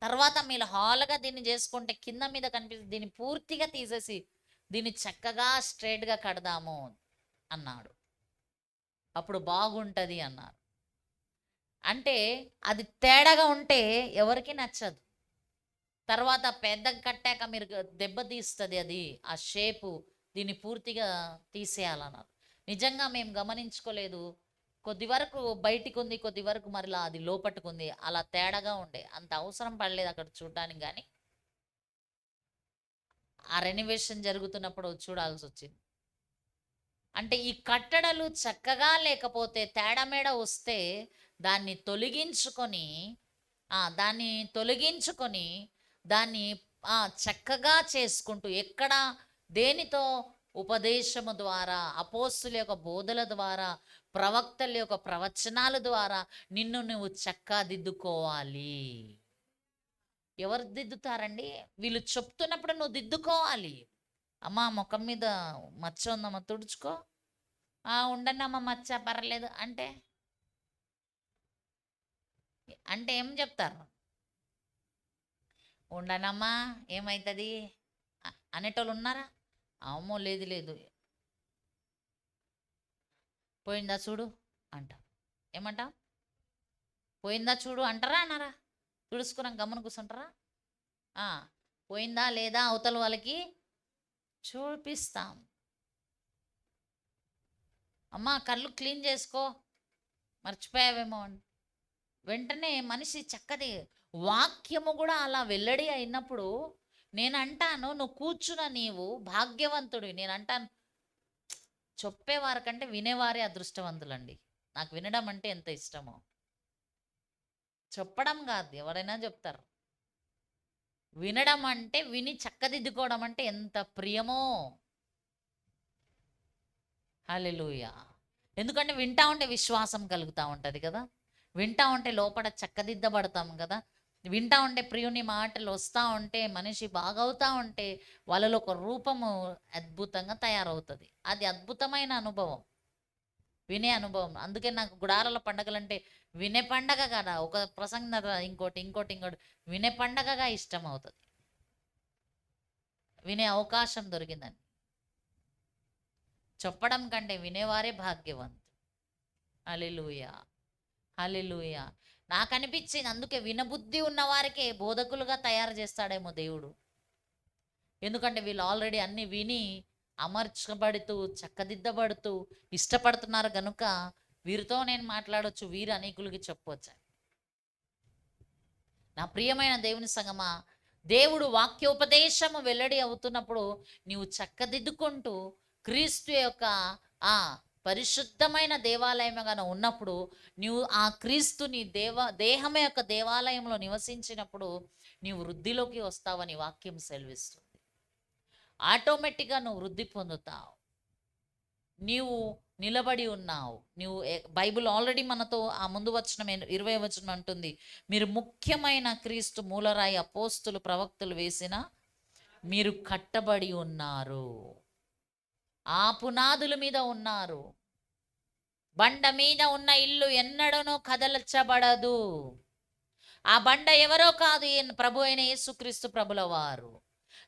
తర్వాత మీరు హాల్గా దీన్ని చేసుకుంటే కింద మీద కనిపిస్తుంది, దీన్ని పూర్తిగా తీసేసి దీన్ని చక్కగా స్ట్రైట్గా కడదాము అన్నాడు. అప్పుడు బాగుంటుంది అన్నారు. అంటే అది తేడాగా ఉంటే ఎవరికి నచ్చదు. తర్వాత పెద్దగా కట్టాక మీరు దెబ్బతీస్తుంది అది, ఆ షేపు, దీన్ని పూర్తిగా తీసేయాలన్నారు. నిజంగా మేము గమనించుకోలేదు, కొద్ది వరకు బయటికి ఉంది, కొద్ది వరకు మరలా అది లోపట్టుకుంది, అలా తేడాగా ఉండే, అంత అవసరం పడలేదు అక్కడ చూడడానికి. కానీ ఆ రెనోవేషన్ జరుగుతున్నప్పుడు చూడాల్సి వచ్చింది. అంటే ఈ కట్టడలు చక్కగా లేకపోతే, తేడామేడ వస్తే దాన్ని తొలగించుకొని దాన్ని చక్కగా చేసుకుంటూ, ఎక్కడ దేనితో? ఉపదేశము ద్వారా, అపోస్తుల యొక్క బోధల ద్వారా, ప్రవక్తల యొక్క ప్రవచనాల ద్వారా నిన్ను నువ్వు చక్కదిద్దుకోవాలి. ఎవరు దిద్దుతారండి? వీళ్ళు చెప్తున్నప్పుడు నువ్వు దిద్దుకోవాలి. అమ్మ ముఖం మీద మచ్చ ఉందమ్మా, తుడుచుకో. ఉండండి అమ్మ, మచ్చ పర్లేదు అంటే ఏం చెప్తారు? ఉండనమ్మా ఏమవుతుంది అనేటోళ్ళు ఉన్నారా? అమ్మో లేదు లేదు, పోయిందా చూడు అంట. ఏమంటా? పోయిందా చూడు అంటారా అన్నారా? తుడుచుకున్నాం గమ్మున కూర్చుంటారా? పోయిందా లేదా అవతల వాళ్ళకి చూపిస్తాం. అమ్మా కళ్ళు క్లీన్ చేసుకో, మర్చిపోయావేమో అని వెంటనే మనిషి చక్కది. వాక్యము కూడా అలా వెల్లడి అయినప్పుడు నేను అంటాను, నువ్వు కూర్చున్న నీవు భాగ్యవంతుడివి. నేను అంటాను, చెప్పేవారి కంటే వినేవారే అదృష్టవంతులండి. నాకు వినడం అంటే ఎంత ఇష్టమో. చెప్పడం కాదు, ఎవరైనా చెప్తారు. వినడం అంటే, విని చక్కదిద్దుకోవడం అంటే ఎంత ప్రియమో. హల్లెలూయా. ఎందుకంటే వింటా ఉంటే విశ్వాసం కలుగుతూ ఉంటుంది కదా, వింటా ఉంటే లోపల చక్కదిద్దబడతాం కదా, వింటా ఉంటే ప్రియుని మాటలు వస్తూ ఉంటే, మనిషి బాగవుతూ ఉంటే వాళ్ళలో ఒక రూపము అద్భుతంగా తయారవుతుంది. అది అద్భుతమైన అనుభవం, వినే అనుభవం. అందుకే నాకు గుడారాల పండగలంటే వినే పండగ కదా, ఒక ప్రసంగ ఇంకోటి ఇంకోటి ఇంకోటి వినే పండగగా ఇష్టం అవుతుంది. వినే అవకాశం దొరికిందని. చెప్పడం కంటే వినేవారే భాగ్యవంతులు. హల్లెలూయా, హల్లెలూయా. నాకు అనిపించింది అందుకే వినబుద్ధి ఉన్న వారికే బోధకులుగా తయారు చేస్తాడేమో దేవుడు. ఎందుకంటే వీళ్ళు ఆల్రెడీ అన్ని విని అమర్చబడుతూ చక్కదిద్దబడుతూ ఇష్టపడుతున్నారు కనుక వీరితో నేను మాట్లాడొచ్చు, వీరు అనేకులకి చెప్పవచ్చు. నా ప్రియమైన దేవుని సంగమా, దేవుడు వాక్యోపదేశము వెల్లడి అవుతున్నప్పుడు నీవు చక్కదిద్దుకుంటూ క్రీస్తు యొక్క ఆ పరిశుద్ధమైన దేవాలయముగా ఉన్నప్పుడు, నీవు ఆ క్రీస్తుని దేహం యొక్క దేవాలయంలో నివసించినప్పుడు నీవు వృద్ధిలోకి వస్తావని వాక్యం సెలవిస్తుంది. ఆటోమేటిక్గా నువ్వు వృద్ధి పొందుతావు. నీవు నిలబడి ఉన్నావు. నీవు బైబిల్ ఆల్రెడీ మనతో ఆ ముందు వచనం 20 వచనం అంటుంది, మీరు ముఖ్యమైన క్రీస్తు మూలరాయి అపోస్తులు ప్రవక్తలు వేసిన మీరు కట్టబడి ఉన్నారు, ఆ పునాదుల మీద ఉన్నారు. బండ మీద ఉన్న ఇల్లు ఎన్నడనూ కదల్చబడదు. ఆ బండ ఎవరో కాదు, ప్రభు అయిన యేసుక్రీస్తు ప్రభుల వారు.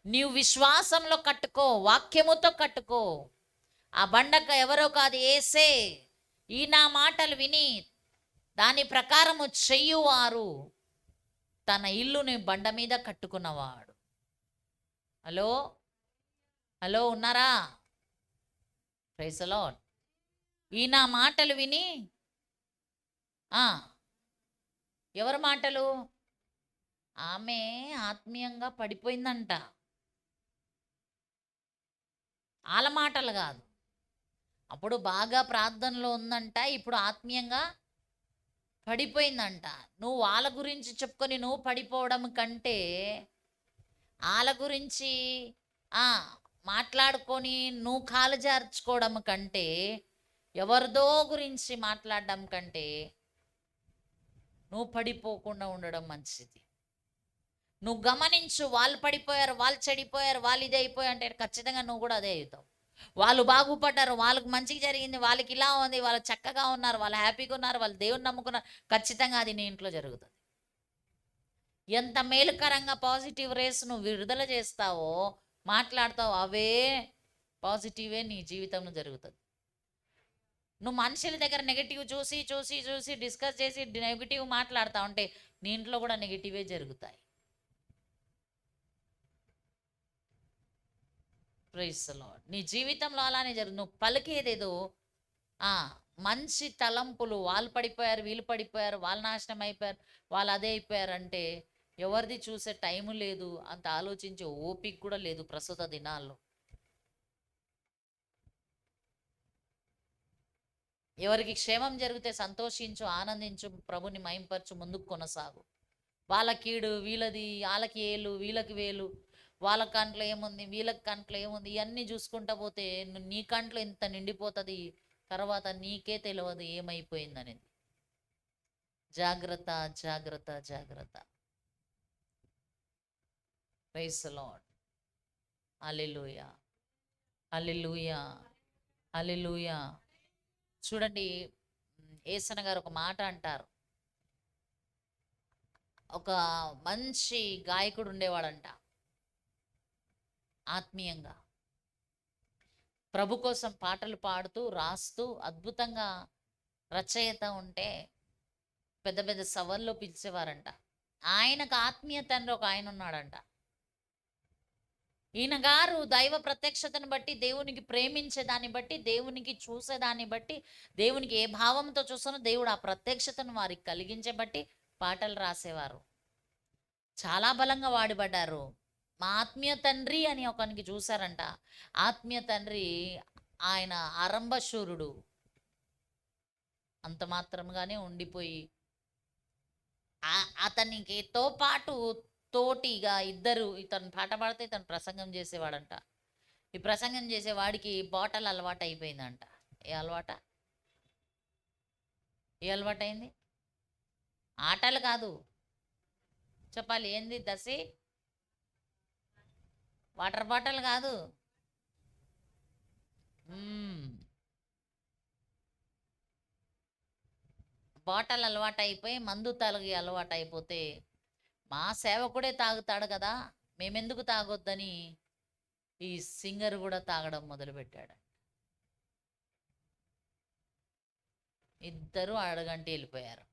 నీవు విశ్వాసంలో కట్టుకో, వాక్యముతో కట్టుకో. ఆ బండక ఎవరో కాదు, యేసే. ఈ నా మాటలు విని దాని ప్రకారము చెయ్యువారు తన ఇల్లుని బండ మీద కట్టుకున్నవాడు. హలో, హలో, ఉన్నారా? Praise the Lord. ఈ నా మాటలు విని ఎవరి మాటలు? ఆమె ఆత్మీయంగా పడిపోయిందంట. వాళ్ళ మాటలు కాదు. అప్పుడు బాగా ప్రార్థనలో ఉందంట, ఇప్పుడు ఆత్మీయంగా పడిపోయిందంట. నువ్వు వాళ్ళ గురించి చెప్పుకొని నువ్వు పడిపోవడం కంటే, వాళ్ళ గురించి మాట్లాడుకొని నువ్వు కాలు జార్చుకోవడం కంటే, ఎవరిదో గురించి మాట్లాడడం కంటే నువ్వు పడిపోకుండా ఉండడం మంచిది. నువ్వు గమనించు, వాళ్ళు పడిపోయారు, వాళ్ళు చెడిపోయారు, వాళ్ళు ఇదే అయిపోయారు అంటే ఖచ్చితంగా నువ్వు కూడా అదే అవుతావు. వాళ్ళు బాగుపడ్డారు, వాళ్ళకి మంచిగా జరిగింది, వాళ్ళకి ఇలా ఉంది, వాళ్ళు చక్కగా ఉన్నారు, వాళ్ళు హ్యాపీగా ఉన్నారు, వాళ్ళు దేవుని నమ్ముకున్నారు, ఖచ్చితంగా అది నీ ఇంట్లో జరుగుతుంది. ఎంత మేలుకరంగా పాజిటివ్ రేస్ నువ్వు విడుదల చేస్తావో, మాట్లాడతావో, అవే పాజిటివే నీ జీవితంలో జరుగుతుంది. నువ్వు మనుషుల దగ్గర నెగిటివ్ చూసి చూసి చూసి డిస్కస్ చేసి నెగిటివ్ మాట్లాడుతూ ఉంటే నీ ఇంట్లో కూడా నెగిటివే జరుగుతాయి. Praise the Lord. నీ జీవితంలో అలానే జరుగుతుంది. నువ్వు పలికేదేదో మంచి తలంపులు, వాళ్ళు పడిపోయారు, వీళ్ళు పడిపోయారు, వాళ్ళు నాశనం అయిపోయారు, వాళ్ళు అదే అయిపోయారు అంటే ఎవరిది చూసే టైము లేదు, అంత ఆలోచించే ఓపిక కూడా లేదు ప్రస్తుత దినాల్లో. ఎవరికి క్షేమం జరిగితే సంతోషించు, ఆనందించు, ప్రభుని మహింపరచు, ముందుకు కొనసాగు. వాళ్ళ కీడు వీళ్ళది, వాళ్ళకి ఏలు వీళ్ళకి వేలు, వాళ్ళ కంట్లో ఏముంది వీళ్ళకి కంట్లో ఏముంది, ఇవన్నీ చూసుకుంటా పోతే నీ కంట్లో ఇంత నిండిపోతుంది, తర్వాత నీకే తెలియదు ఏమైపోయిందనేది. జాగ్రత్త, జాగ్రత్త, జాగ్రత్త. Praise the lord. హల్లెలూయా, హల్లెలూయా, హల్లెలూయా. చూడండి, ఏసన్న గారు ఒక మాట అంటారు. ఒక మంచి గాయకుడు ఉండేవాడంట, ఆత్మీయంగా ప్రభు కోసం పాటలు పాడుతూ రాస్తూ అద్భుతంగా రచయిత ఉంటే పెద్ద పెద్ద సభల్లో పిలిచేవారంట. ఆయనకు ఆత్మీయ తండ్రి ఒక ఆయన ఉన్నాడంట. ఈయన గారు దైవ ప్రత్యక్షతను బట్టి, దేవునికి ప్రేమించే దాన్ని బట్టి, దేవునికి చూసేదాన్ని బట్టి, దేవునికి ఏ భావంతో చూస్తానో దేవుడు ఆ ప్రత్యక్షతను వారికి కలిగించే బట్టి పాటలు రాసేవారు. చాలా బలంగా వాడబడ్డారు. మా ఆత్మీయ తండ్రి అని ఒకనికి చూశారంట. ఆత్మీయ తండ్రి ఆయన ఆరంభశూరుడు, అంత మాత్రంగానే ఉండిపోయి అతనికితో పాటు తోటిగా ఇద్దరు, ఇతను పాట పాడితే ఇతను ప్రసంగం చేసేవాడంట. ఈ ప్రసంగం చేసేవాడికి బాటల్ అలవాటు అయిపోయిందంట. ఏ అలవాట? ఏ అలవాటు అయింది? ఆటలు కాదు, చెప్పాలి ఏంది దసి? వాటర్ బాటిల్ కాదు. బాటల్ అలవాటు అయిపోయి మందు తాగి అలవాటు అయిపోతే, మా సేవకుడే తాగుతాడు కదా, మేమెందుకు తాగొద్దని ఈ సింగర్ కూడా తాగడం మొదలుపెట్టాడు. ఇద్దరు అడగంటి వెళ్ళిపోయారు.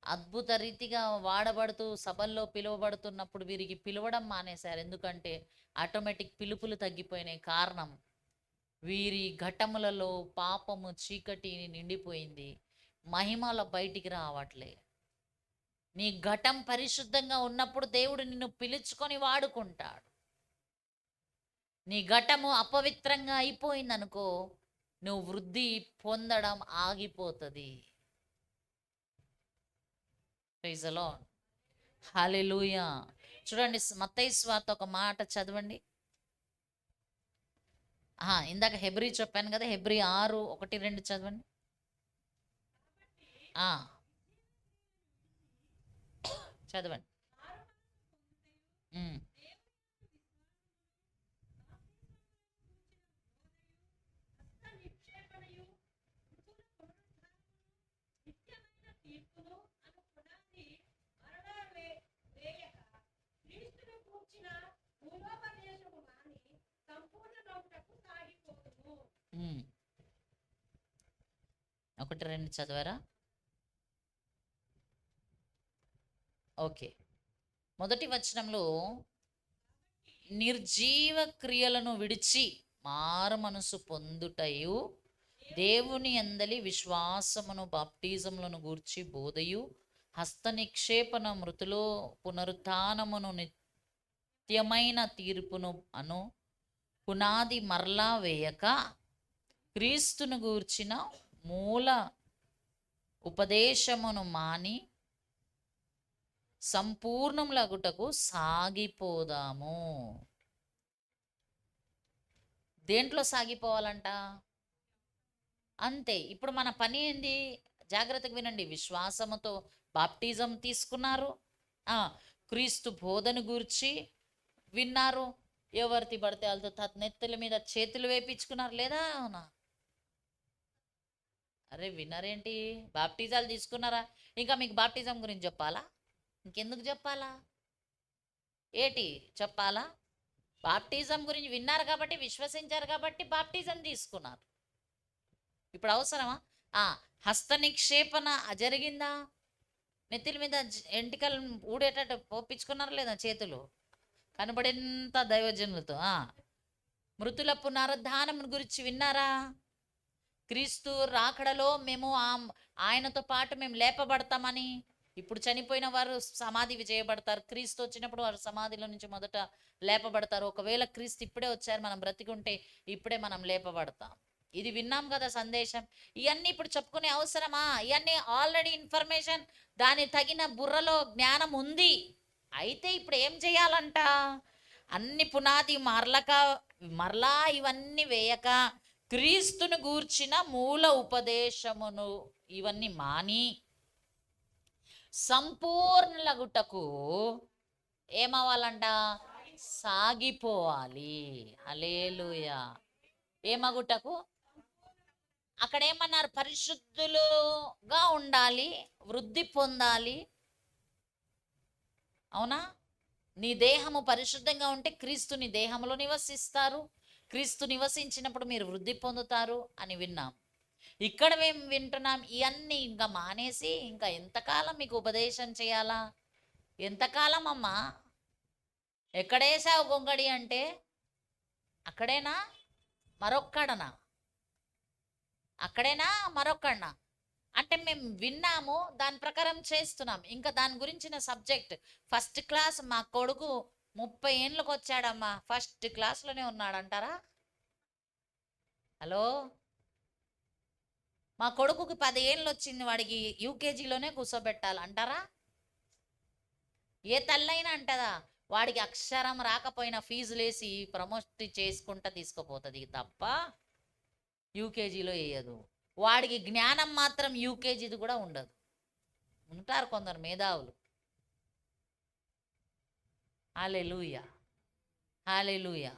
అద్భుత రీతిగా వాడబడుతూ సభల్లో పిలువబడుతున్నప్పుడు వీరికి పిలవడం మానేశారు. ఎందుకంటే ఆటోమేటిక్ పిలుపులు తగ్గిపోయినాయి. కారణం, వీరి ఘటములలో పాపము చీకటి నిండిపోయింది, మహిమలో బయటికి రావట్లే. నీ ఘటం పరిశుద్ధంగా ఉన్నప్పుడు దేవుడు నిన్ను పిలుచుకొని వాడుకుంటాడు. నీ ఘటము అపవిత్రంగా అయిపోయిందనుకో, నువ్వు వృద్ధి పొందడం ఆగిపోతుంది. ప్రైజ్ ది లార్డ్, హల్లెలూయా. చూడండి, మత్తయి సువార్త ఒక మాట చదవండి. ఇందాక హెబ్రీ చెప్పాను కదా, హెబ్రీ 6:1-2 చదవండి. చదవండి. ఒకటి రెండు చదివారా? ఓకే. మొదటి వచనంలో నిర్జీవ క్రియలను విడిచి మారు మనసు పొందుటయు, దేవుని అందలి విశ్వాసమును బాప్టిజములను గూర్చి బోధయు, హస్త నిక్షేపణ మృతులో పునరుత్థానమును నిత్యమైన తీర్పును అను పునాది మరలా వేయక, క్రీస్తును గూర్చిన మూల ఉపదేశమును మాని సంపూర్ణములగుటకు సాగిపోదాము. దేంట్లో సాగిపోవాలంట? అంతే. ఇప్పుడు మన పని ఏంది? జాగ్రత్తగా వినండి. విశ్వాసముతో బాప్టిజం తీసుకున్నారు, క్రీస్తు బోధను గూర్చి విన్నారు, ఎవరిది పడితే వాళ్ళతో నెత్తుల మీద చేతులు వేయించుకున్నారు లేదా? అవునా? అరే విన్నారేంటి? బాప్టిజాలు తీసుకున్నారా? ఇంకా మీకు బాప్టిజం గురించి చెప్పాలా? ఇంకెందుకు చెప్పాలా? ఏటి చెప్పాలా? బాప్టిజం గురించి విన్నారు కాబట్టి, విశ్వసించారు కాబట్టి బాప్టిజం తీసుకున్నారు. ఇప్పుడు అవసరమా? హస్త నిక్షేపణ జరిగిందా? నెత్తిల మీద ఎంటికలు ఊడేటట్టు పోపించుకున్నారు లేదా చేతులు కనబడేంత దైవజనులతో? మృతుల పునరుద్ధానం గురించి విన్నారా? క్రీస్తు రాకడలో మేము ఆయనతో పాటు మేము లేపబడతామని. ఇప్పుడు చనిపోయిన వారు సమాధి చేయబడతారు, క్రీస్తు వచ్చినప్పుడు వారు సమాధిలో నుంచి మొదట లేపబడతారు. ఒకవేళ క్రీస్తు ఇప్పుడే వచ్చారు, మనం బ్రతికుంటే ఇప్పుడే మనం లేపబడతాం. ఇది విన్నాం కదా సందేశం. ఇవన్నీ ఇప్పుడు చెప్పుకునే అవసరమా? ఇవన్నీ ఆల్రెడీ ఇన్ఫర్మేషన్, దాని తగిన బుర్రలో జ్ఞానం ఉంది. అయితే ఇప్పుడు ఏం చేయాలంట? అన్ని పునాది మరలా ఇవన్నీ వేయక, క్రీస్తును గూర్చిన మూల ఉపదేశమును ఇవన్నీ మాని సంపూర్ణలగుటకు ఏమవ్వాలంట? సాగిపోవాలి. హల్లెలూయా. ఏమగుటకు? అక్కడ ఏమన్నారు? పరిశుద్ధులుగా ఉండాలి, వృద్ధి పొందాలి. అవునా? నీ దేహము పరిశుద్ధంగా ఉంటే క్రీస్తు నీ దేహంలో నివసిస్తారు, క్రీస్తు నివసించినప్పుడు మీరు వృద్ధి పొందుతారు అని విన్నాం. ఇక్కడ మేము వింటున్నాం ఇవన్నీ ఇంకా మానేసి ఇంకా ఎంతకాలం మీకు ఉపదేశం చేయాలా? ఎంతకాలం అమ్మా? ఎక్కడేసావు గొంగడి అంటే అక్కడేనా మరొక్కడనా? అక్కడేనా మరొక్కడనా? అంటే మేము విన్నాము, దాని ప్రకారం చేస్తున్నాం. ఇంకా దాని గురించిన సబ్జెక్ట్ ఫస్ట్ క్లాస్ మా కొడుకు 30 ఏండ్లకు వచ్చాడమ్మా, ఫస్ట్ క్లాస్లోనే ఉన్నాడంటారా? హలో, మా కొడుకుకి 10 ఏళ్ళు వచ్చింది, వాడికి యూకేజీలోనే కూర్చోబెట్టాలంటారా? ఏ తల్లైనా అంటదా? వాడికి అక్షరం రాకపోయినా ఫీజులేసి ప్రమోట్ చేసుకుంటా తీసుకుపోతుంది తప్ప యూకేజీలో వేయదు. వాడికి జ్ఞానం మాత్రం యూకేజీది కూడా ఉండదు. ఉంటారు కొందరు మేధావులు. హల్లెలూయా, హల్లెలూయా.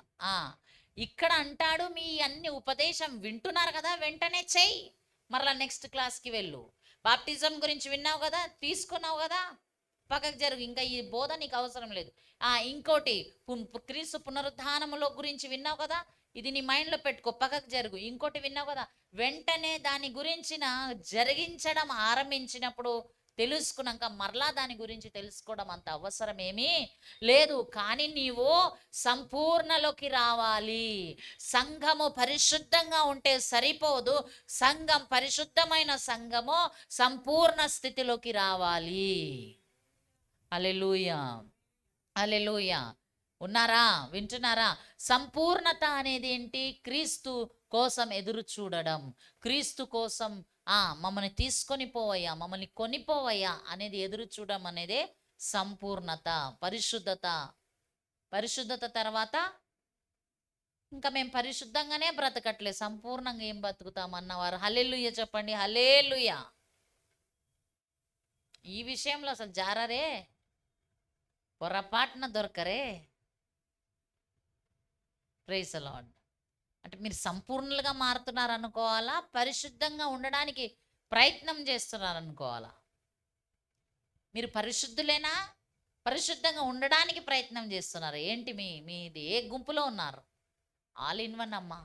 ఇక్కడ అంటాడు, మీ అన్ని ఉపదేశం వింటున్నారు కదా, వెంటనే చెయ్యి, మరలా నెక్స్ట్ క్లాస్కి వెళ్ళు. బాప్టిజం గురించి విన్నావు కదా, తీసుకున్నావు కదా, పక్కకు జరుగు, ఇంకా ఈ బోధ నీకు అవసరం లేదు. ఇంకోటి, క్రీస్తు పునరుద్ధానములో గురించి విన్నావు కదా, ఇది నీ మైండ్లో పెట్టుకో, పక్కకు జరుగు. ఇంకోటి విన్నావు కదా, వెంటనే దాని గురించిన జరిగించడం ఆరంభించినప్పుడు తెలుసుకున్నాక మరలా దాని గురించి తెలుసుకోవడం అంత అవసరం ఏమీ లేదు. కానీ నీవు సంపూర్ణలోకి రావాలి. సంఘము పరిశుద్ధంగా ఉంటే సరిపోదు, సంఘం పరిశుద్ధమైన సంఘము సంపూర్ణ స్థితిలోకి రావాలి. హల్లెలూయా, హల్లెలూయా. ఉన్నారా, వింటున్నారా? సంపూర్ణత అనేది ఏంటి? క్రీస్తు కోసం ఎదురు చూడడం, క్రీస్తు కోసం మమ్మల్ని తీసుకొని పోవయ్యా, మమ్మల్ని కొనిపోవయ్యా అనేది ఎదురు చూడడం అనేదే సంపూర్ణత. పరిశుద్ధత, పరిశుద్ధత తర్వాత ఇంకా మేము పరిశుద్ధంగానే బ్రతకట్లేదు, సంపూర్ణంగా ఏం బ్రతుకుతామన్నవారు హల్లెలూయా చెప్పండి, హల్లెలూయా. ఈ విషయంలో అసలు జారరే, పొరపాటున దొరకరే. Praise the lord. అంటే మీరు సంపూర్ణులుగా మారుతున్నారు అనుకోవాలా, పరిశుద్ధంగా ఉండడానికి ప్రయత్నం చేస్తున్నారు అనుకోవాలా? మీరు పరిశుద్ధులేనా, పరిశుద్ధంగా ఉండడానికి ప్రయత్నం చేస్తున్నారు? ఏంటి మీది ఏ గుంపులో ఉన్నారు? ఆల్ ఇన్ వన్ అమ్మా,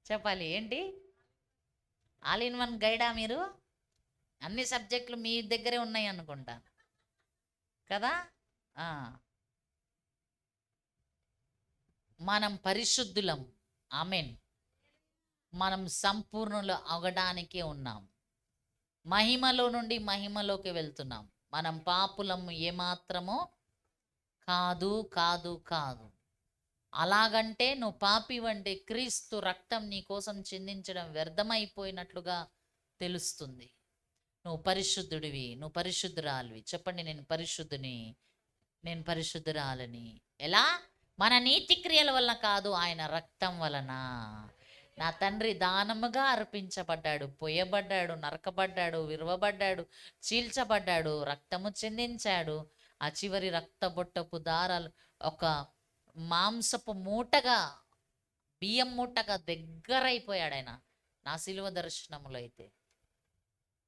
చెప్పాలి ఏంటి? ఆల్ ఇన్ వన్ గైడా మీరు? అన్ని సబ్జెక్టులు మీ దగ్గరే ఉన్నాయి అనుకుంటా కదా. మనం పరిశుద్ధులం, ఆమెన్. మనం సంపూర్ణులు అవడానికే ఉన్నాం, మహిమలో నుండి మహిమలోకి వెళ్తున్నాం. మనం పాపులము ఏమాత్రమో కాదు, కాదు, కాదు. అలాగంటే నువ్వు పాపివంటే క్రీస్తు రక్తం నీ కోసం చిందించడం వ్యర్థమైపోయినట్లుగా తెలుస్తుంది. నువ్వు పరిశుద్ధుడివి, నువ్వు పరిశుద్ధురాలివి. చెప్పండి, నేను పరిశుద్ధుని, నేను పరిశుద్ధురాలని. ఎలా? మన నీతి క్రియల వలన కాదు, ఆయన రక్తం వలన. నా తండ్రి దానముగా అర్పించబడ్డాడు, పొయ్యబడ్డాడు, నరకబడ్డాడు, విరవబడ్డాడు, చీల్చబడ్డాడు, రక్తము చెందించాడు. ఆ చివరి రక్తబొట్టపు దారాలు ఒక మాంసపు మూటగా, బియ్యం మూటగా దగ్గరైపోయాడు ఆయన. నా శిలువ దర్శనములో అయితే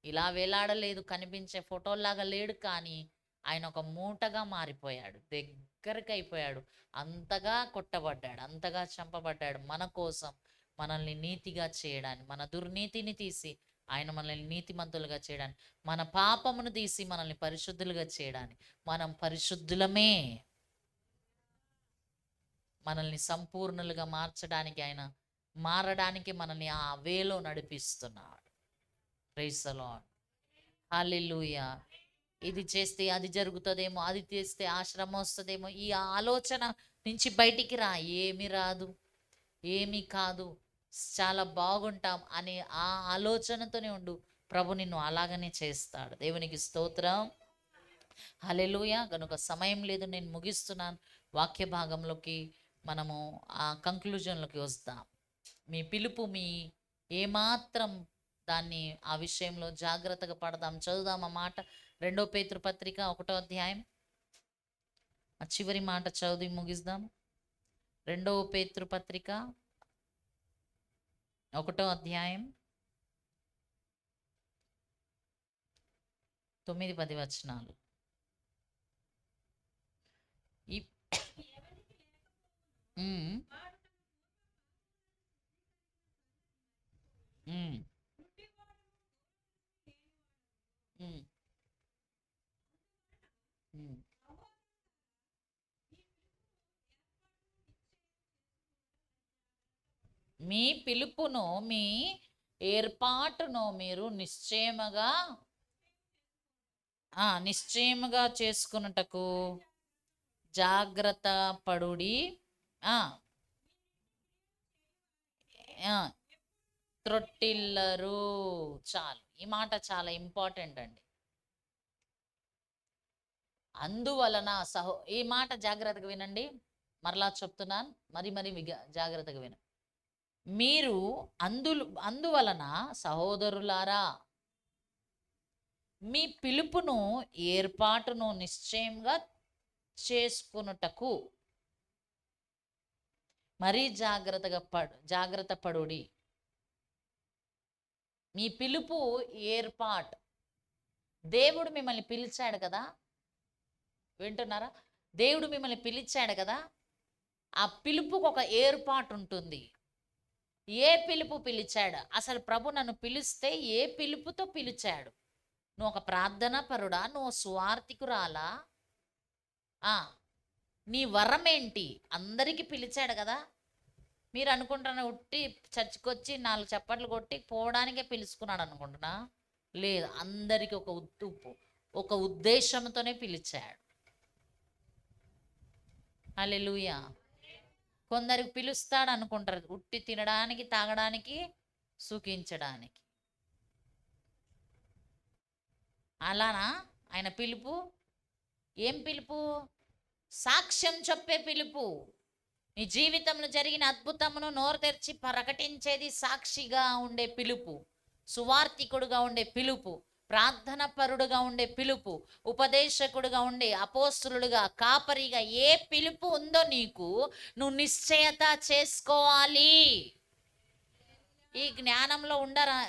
ఇలా వేలాడలేదు, కనిపించే ఫోటోలాగా లేడు, కానీ ఆయన ఒక మూటగా మారిపోయాడు, దగ్గరికి అయిపోయాడు. అంతగా కొట్టబడ్డాడు, అంతగా చంపబడ్డాడు మన కోసం, మనల్ని నీతిగా చేయడానికి, మన దుర్నీతిని తీసి ఆయన మనల్ని నీతిమంతులుగా చేయడానికి, మన పాపమును తీసి మనల్ని పరిశుద్ధులుగా చేయడానికి. మనం పరిశుద్ధులమే, మనల్ని సంపూర్ణులుగా మార్చడానికి, ఆయన మారడానికి మనల్ని ఆ వేలో నడిపిస్తున్నాడు. ప్రైజ్ ది లార్డ్, హల్లెలూయా. ఇది చేస్తే అది జరుగుతుందేమో, అది చేస్తే ఆశ్రమం వస్తుందేమో, ఈ ఆలోచన నుంచి బయటికి రా. ఏమి రాదు, ఏమీ కాదు, చాలా బాగుంటాం అనే ఆ ఆలోచనతోనే ఉండు. ప్రభు నిన్ను అలాగనే చేస్తాడు. దేవునికి స్తోత్రం, హల్లెలూయా. కనుక సమయం లేదు, నేను ముగిస్తున్నాను. వాక్య భాగంలోకి మనము ఆ కంక్లూజన్లోకి వస్తాం. మీ పిలుపు మీ ఏమాత్రం దాన్ని ఆ విషయంలో జాగ్రత్తగా పడదాం. చదువుదాం ఆ మాట, 2 పేతురు పత్రిక 1వ అధ్యాయం, ఆ చివరి మాట చదివి ముగిద్దాం. 2 పేతురు పత్రిక 1వ అధ్యాయం 9-10 వచనాలు. ఈ ఉమ్, ఉమ్, ఉమ్, ఉమ్. మీ పిలుపును, మీ ఏర్పాటును మీరు నిశ్చయముగా నిశ్చయముగా చేసుకున్నటకు జాగ్రత్త పడుడి. ఆ ఆ, త్రొట్టిల్లరు. చాలు, ఈ మాట చాలా ఇంపార్టెంట్ అండి. అందువలన ఈ మాట జాగ్రత్తగా వినండి, మరలా చెప్తున్నాను, మరి జాగ్రత్తగా వినండి. మీరు అందువలన సహోదరులారా మీ పిలుపును ఏర్పాటును నిశ్చయంగా చేసుకొనుటకు మరీ జాగ్రత్త పడుడి. మీ పిలుపు ఏర్పాటు. దేవుడు మిమ్మల్ని పిలిచాడు కదా, వింటున్నారా? దేవుడు మిమ్మల్ని పిలిచాడు కదా, ఆ పిలుపుకు ఒక ఏర్పాటు ఉంటుంది. ఏ పిలుపు పిలిచాడు? అసలు ప్రభు నన్ను పిలిస్తే ఏ పిలుపుతో పిలిచాడు? నువ్వు ఒక ప్రార్థనా పరుడా? నువ్వు స్వార్థికురాలా? నీ వరం ఏంటి? అందరికీ పిలిచాడు కదా. మీరు అనుకుంటున్నా ఉట్టి చర్చికొచ్చి 4 చప్పట్లు కొట్టి పోవడానికే పిలుచుకున్నాడు అనుకుంటున్నా? లేదు, అందరికీ ఒక ఉద్దేశంతోనే పిలిచాడు. హల్లెలూయా. కొందరికి పిలుస్తాడు అనుకుంటారు ఉట్టి తినడానికి, తాగడానికి, సుఖించడానికి. అలానా ఆయన పిలుపు? ఏం పిలుపు? సాక్ష్యం చెప్పే పిలుపు. నీ జీవితంలో జరిగిన అద్భుతమును నోరు తెరిచి ప్రకటించేది సాక్షిగా ఉండే పిలుపు, సువార్థికుడుగా ఉండే పిలుపు, ప్రార్థన పరుడుగా ఉండే పిలుపు, ఉపదేశకుడుగా ఉండే, అపోస్తులుగా, కాపరిగా ఏ పిలుపు ఉందో నీకు, నువ్వు నిశ్చయత చేసుకోవాలి. ఈ జ్ఞానంలో ఉండరా?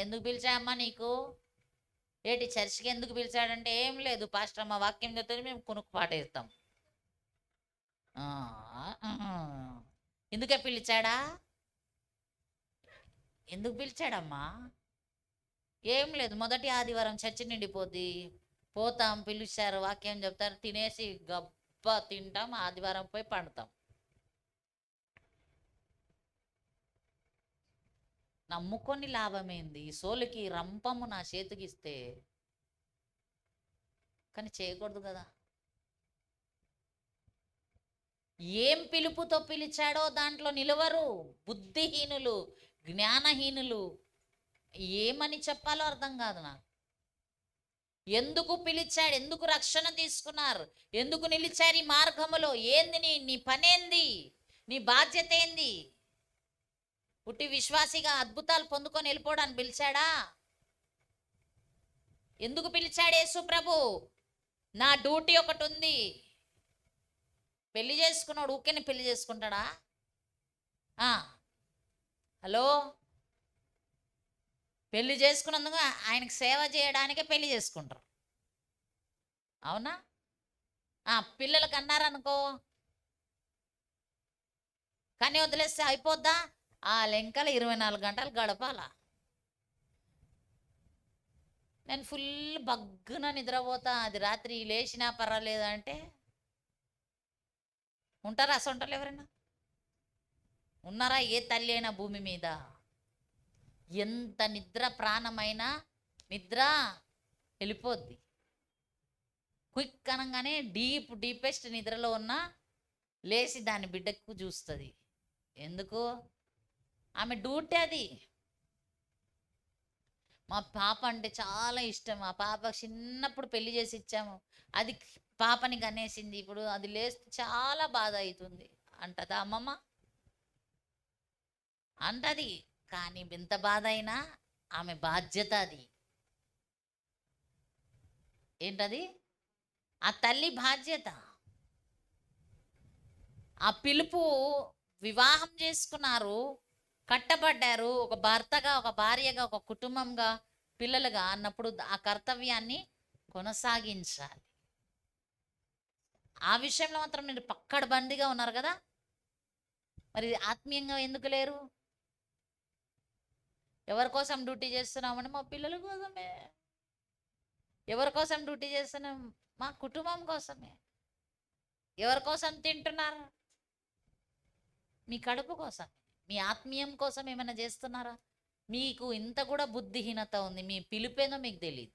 ఎందుకు పిలిచామ్మా నీకు? ఏటి చర్చికి ఎందుకు పిలిచాడంటే ఏం లేదు, పాస్టర్ అమ్మ వాక్యం చెప్తే మేము కొనుక్కు పాటేస్తాం. ఎందుకే పిలిచాడా? ఎందుకు పిలిచాడమ్మా? ఏం లేదు, మొదటి ఆదివారం చర్చి నిండిపోద్ది, పోతాం, పిలిచారు, వాక్యం చెప్తారు, తినేసి గబ్బా తింటాం, ఆదివారం పోయి పండుతాం. నమ్ముకొని లాభమేంది? సోలికి రంపము నా చేతికి ఇస్తే, కానీ చేయకూడదు కదా. ఏం పిలుపుతో పిలిచాడో దాంట్లో నిలవరు. బుద్ధిహీనులు, జ్ఞానహీనులు. ఏమని చెప్పాలో అర్థం కాదు నాకు. ఎందుకు పిలిచాడు? ఎందుకు రక్షణ తీసుకున్నారు? ఎందుకు నిలిచారు ఈ మార్గములో? ఏంది నీ పనేంది? నీ బాధ్యత ఏంది? పుట్టి విశ్వాసిగా అద్భుతాలు పొందుకొని వెళ్ళిపోవడానికి పిలిచాడా? ఎందుకు పిలిచాడు యేసు ప్రభు? నా డ్యూటీ ఒకటి ఉంది. పెళ్లి చేసుకున్నాడు ఊరికే పెళ్లి చేసుకుంటాడా? హలో, పెళ్లి చేసుకున్నందుకు ఆయనకు సేవ చేయడానికే పెళ్లి చేసుకుంటారు, అవునా? పిల్లలకు అన్నారనుకో, కానీ వదిలేస్తే అయిపోద్దా? ఆ లెంకలు 24 గంటలు గడపాలా? నేను ఫుల్ బగ్గున నిద్రపోతా, అది రాత్రి లేచినా పర్వాలేదంటే ఉంటారా? అసంటారు ఎవరైనా ఉన్నారా? ఏ తల్లి అయినా భూమి మీద ఎంత నిద్ర, ప్రాణమైనా నిద్ర వెళ్ళిపోద్ది. క్విక్ అనగానే డీపెస్ట్ నిద్రలో ఉన్న లేచి దాని బిడ్డకు చూస్తుంది. ఎందుకు? ఆమె డ్యూటీ అది. మా పాప అంటే చాలా ఇష్టం. మా పాప చిన్నప్పుడు పెళ్లి చేసి ఇచ్చాము, అది పాపని కనేసింది, ఇప్పుడు అది లేస్తే చాలా బాధ అవుతుంది అంటదా అమ్మమ్మ? అంటది. కానీ ఎంత బాధ అయినా ఆమె బాధ్యత అది. ఏంటది? ఆ తల్లి బాధ్యత. ఆ పిలుపు, వివాహం చేసుకున్నారు, కట్టబడ్డారు, ఒక భర్తగా, ఒక భార్యగా, ఒక కుటుంబంగా, పిల్లలుగా అన్నప్పుడు ఆ కర్తవ్యాన్ని కొనసాగించాలి. ఆ విషయంలో మాత్రం మీరు పక్కడబందిగా ఉన్నారు కదా. మరి ఆత్మీయంగా ఎందుకు లేరు? ఎవరి కోసం డ్యూటీ చేస్తున్నామని? మా పిల్లల కోసమే. ఎవరి కోసం డ్యూటీ చేస్తున్నాం? మా కుటుంబం కోసమే. ఎవరి కోసం తింటున్నారు? మీ కడుపు కోసం, మీ ఆత్మీయం కోసం ఏమైనా చేస్తున్నారా? మీకు ఇంత కూడా బుద్ధిహీనత ఉంది. మీ పిలుపేనో మీకు తెలియదు.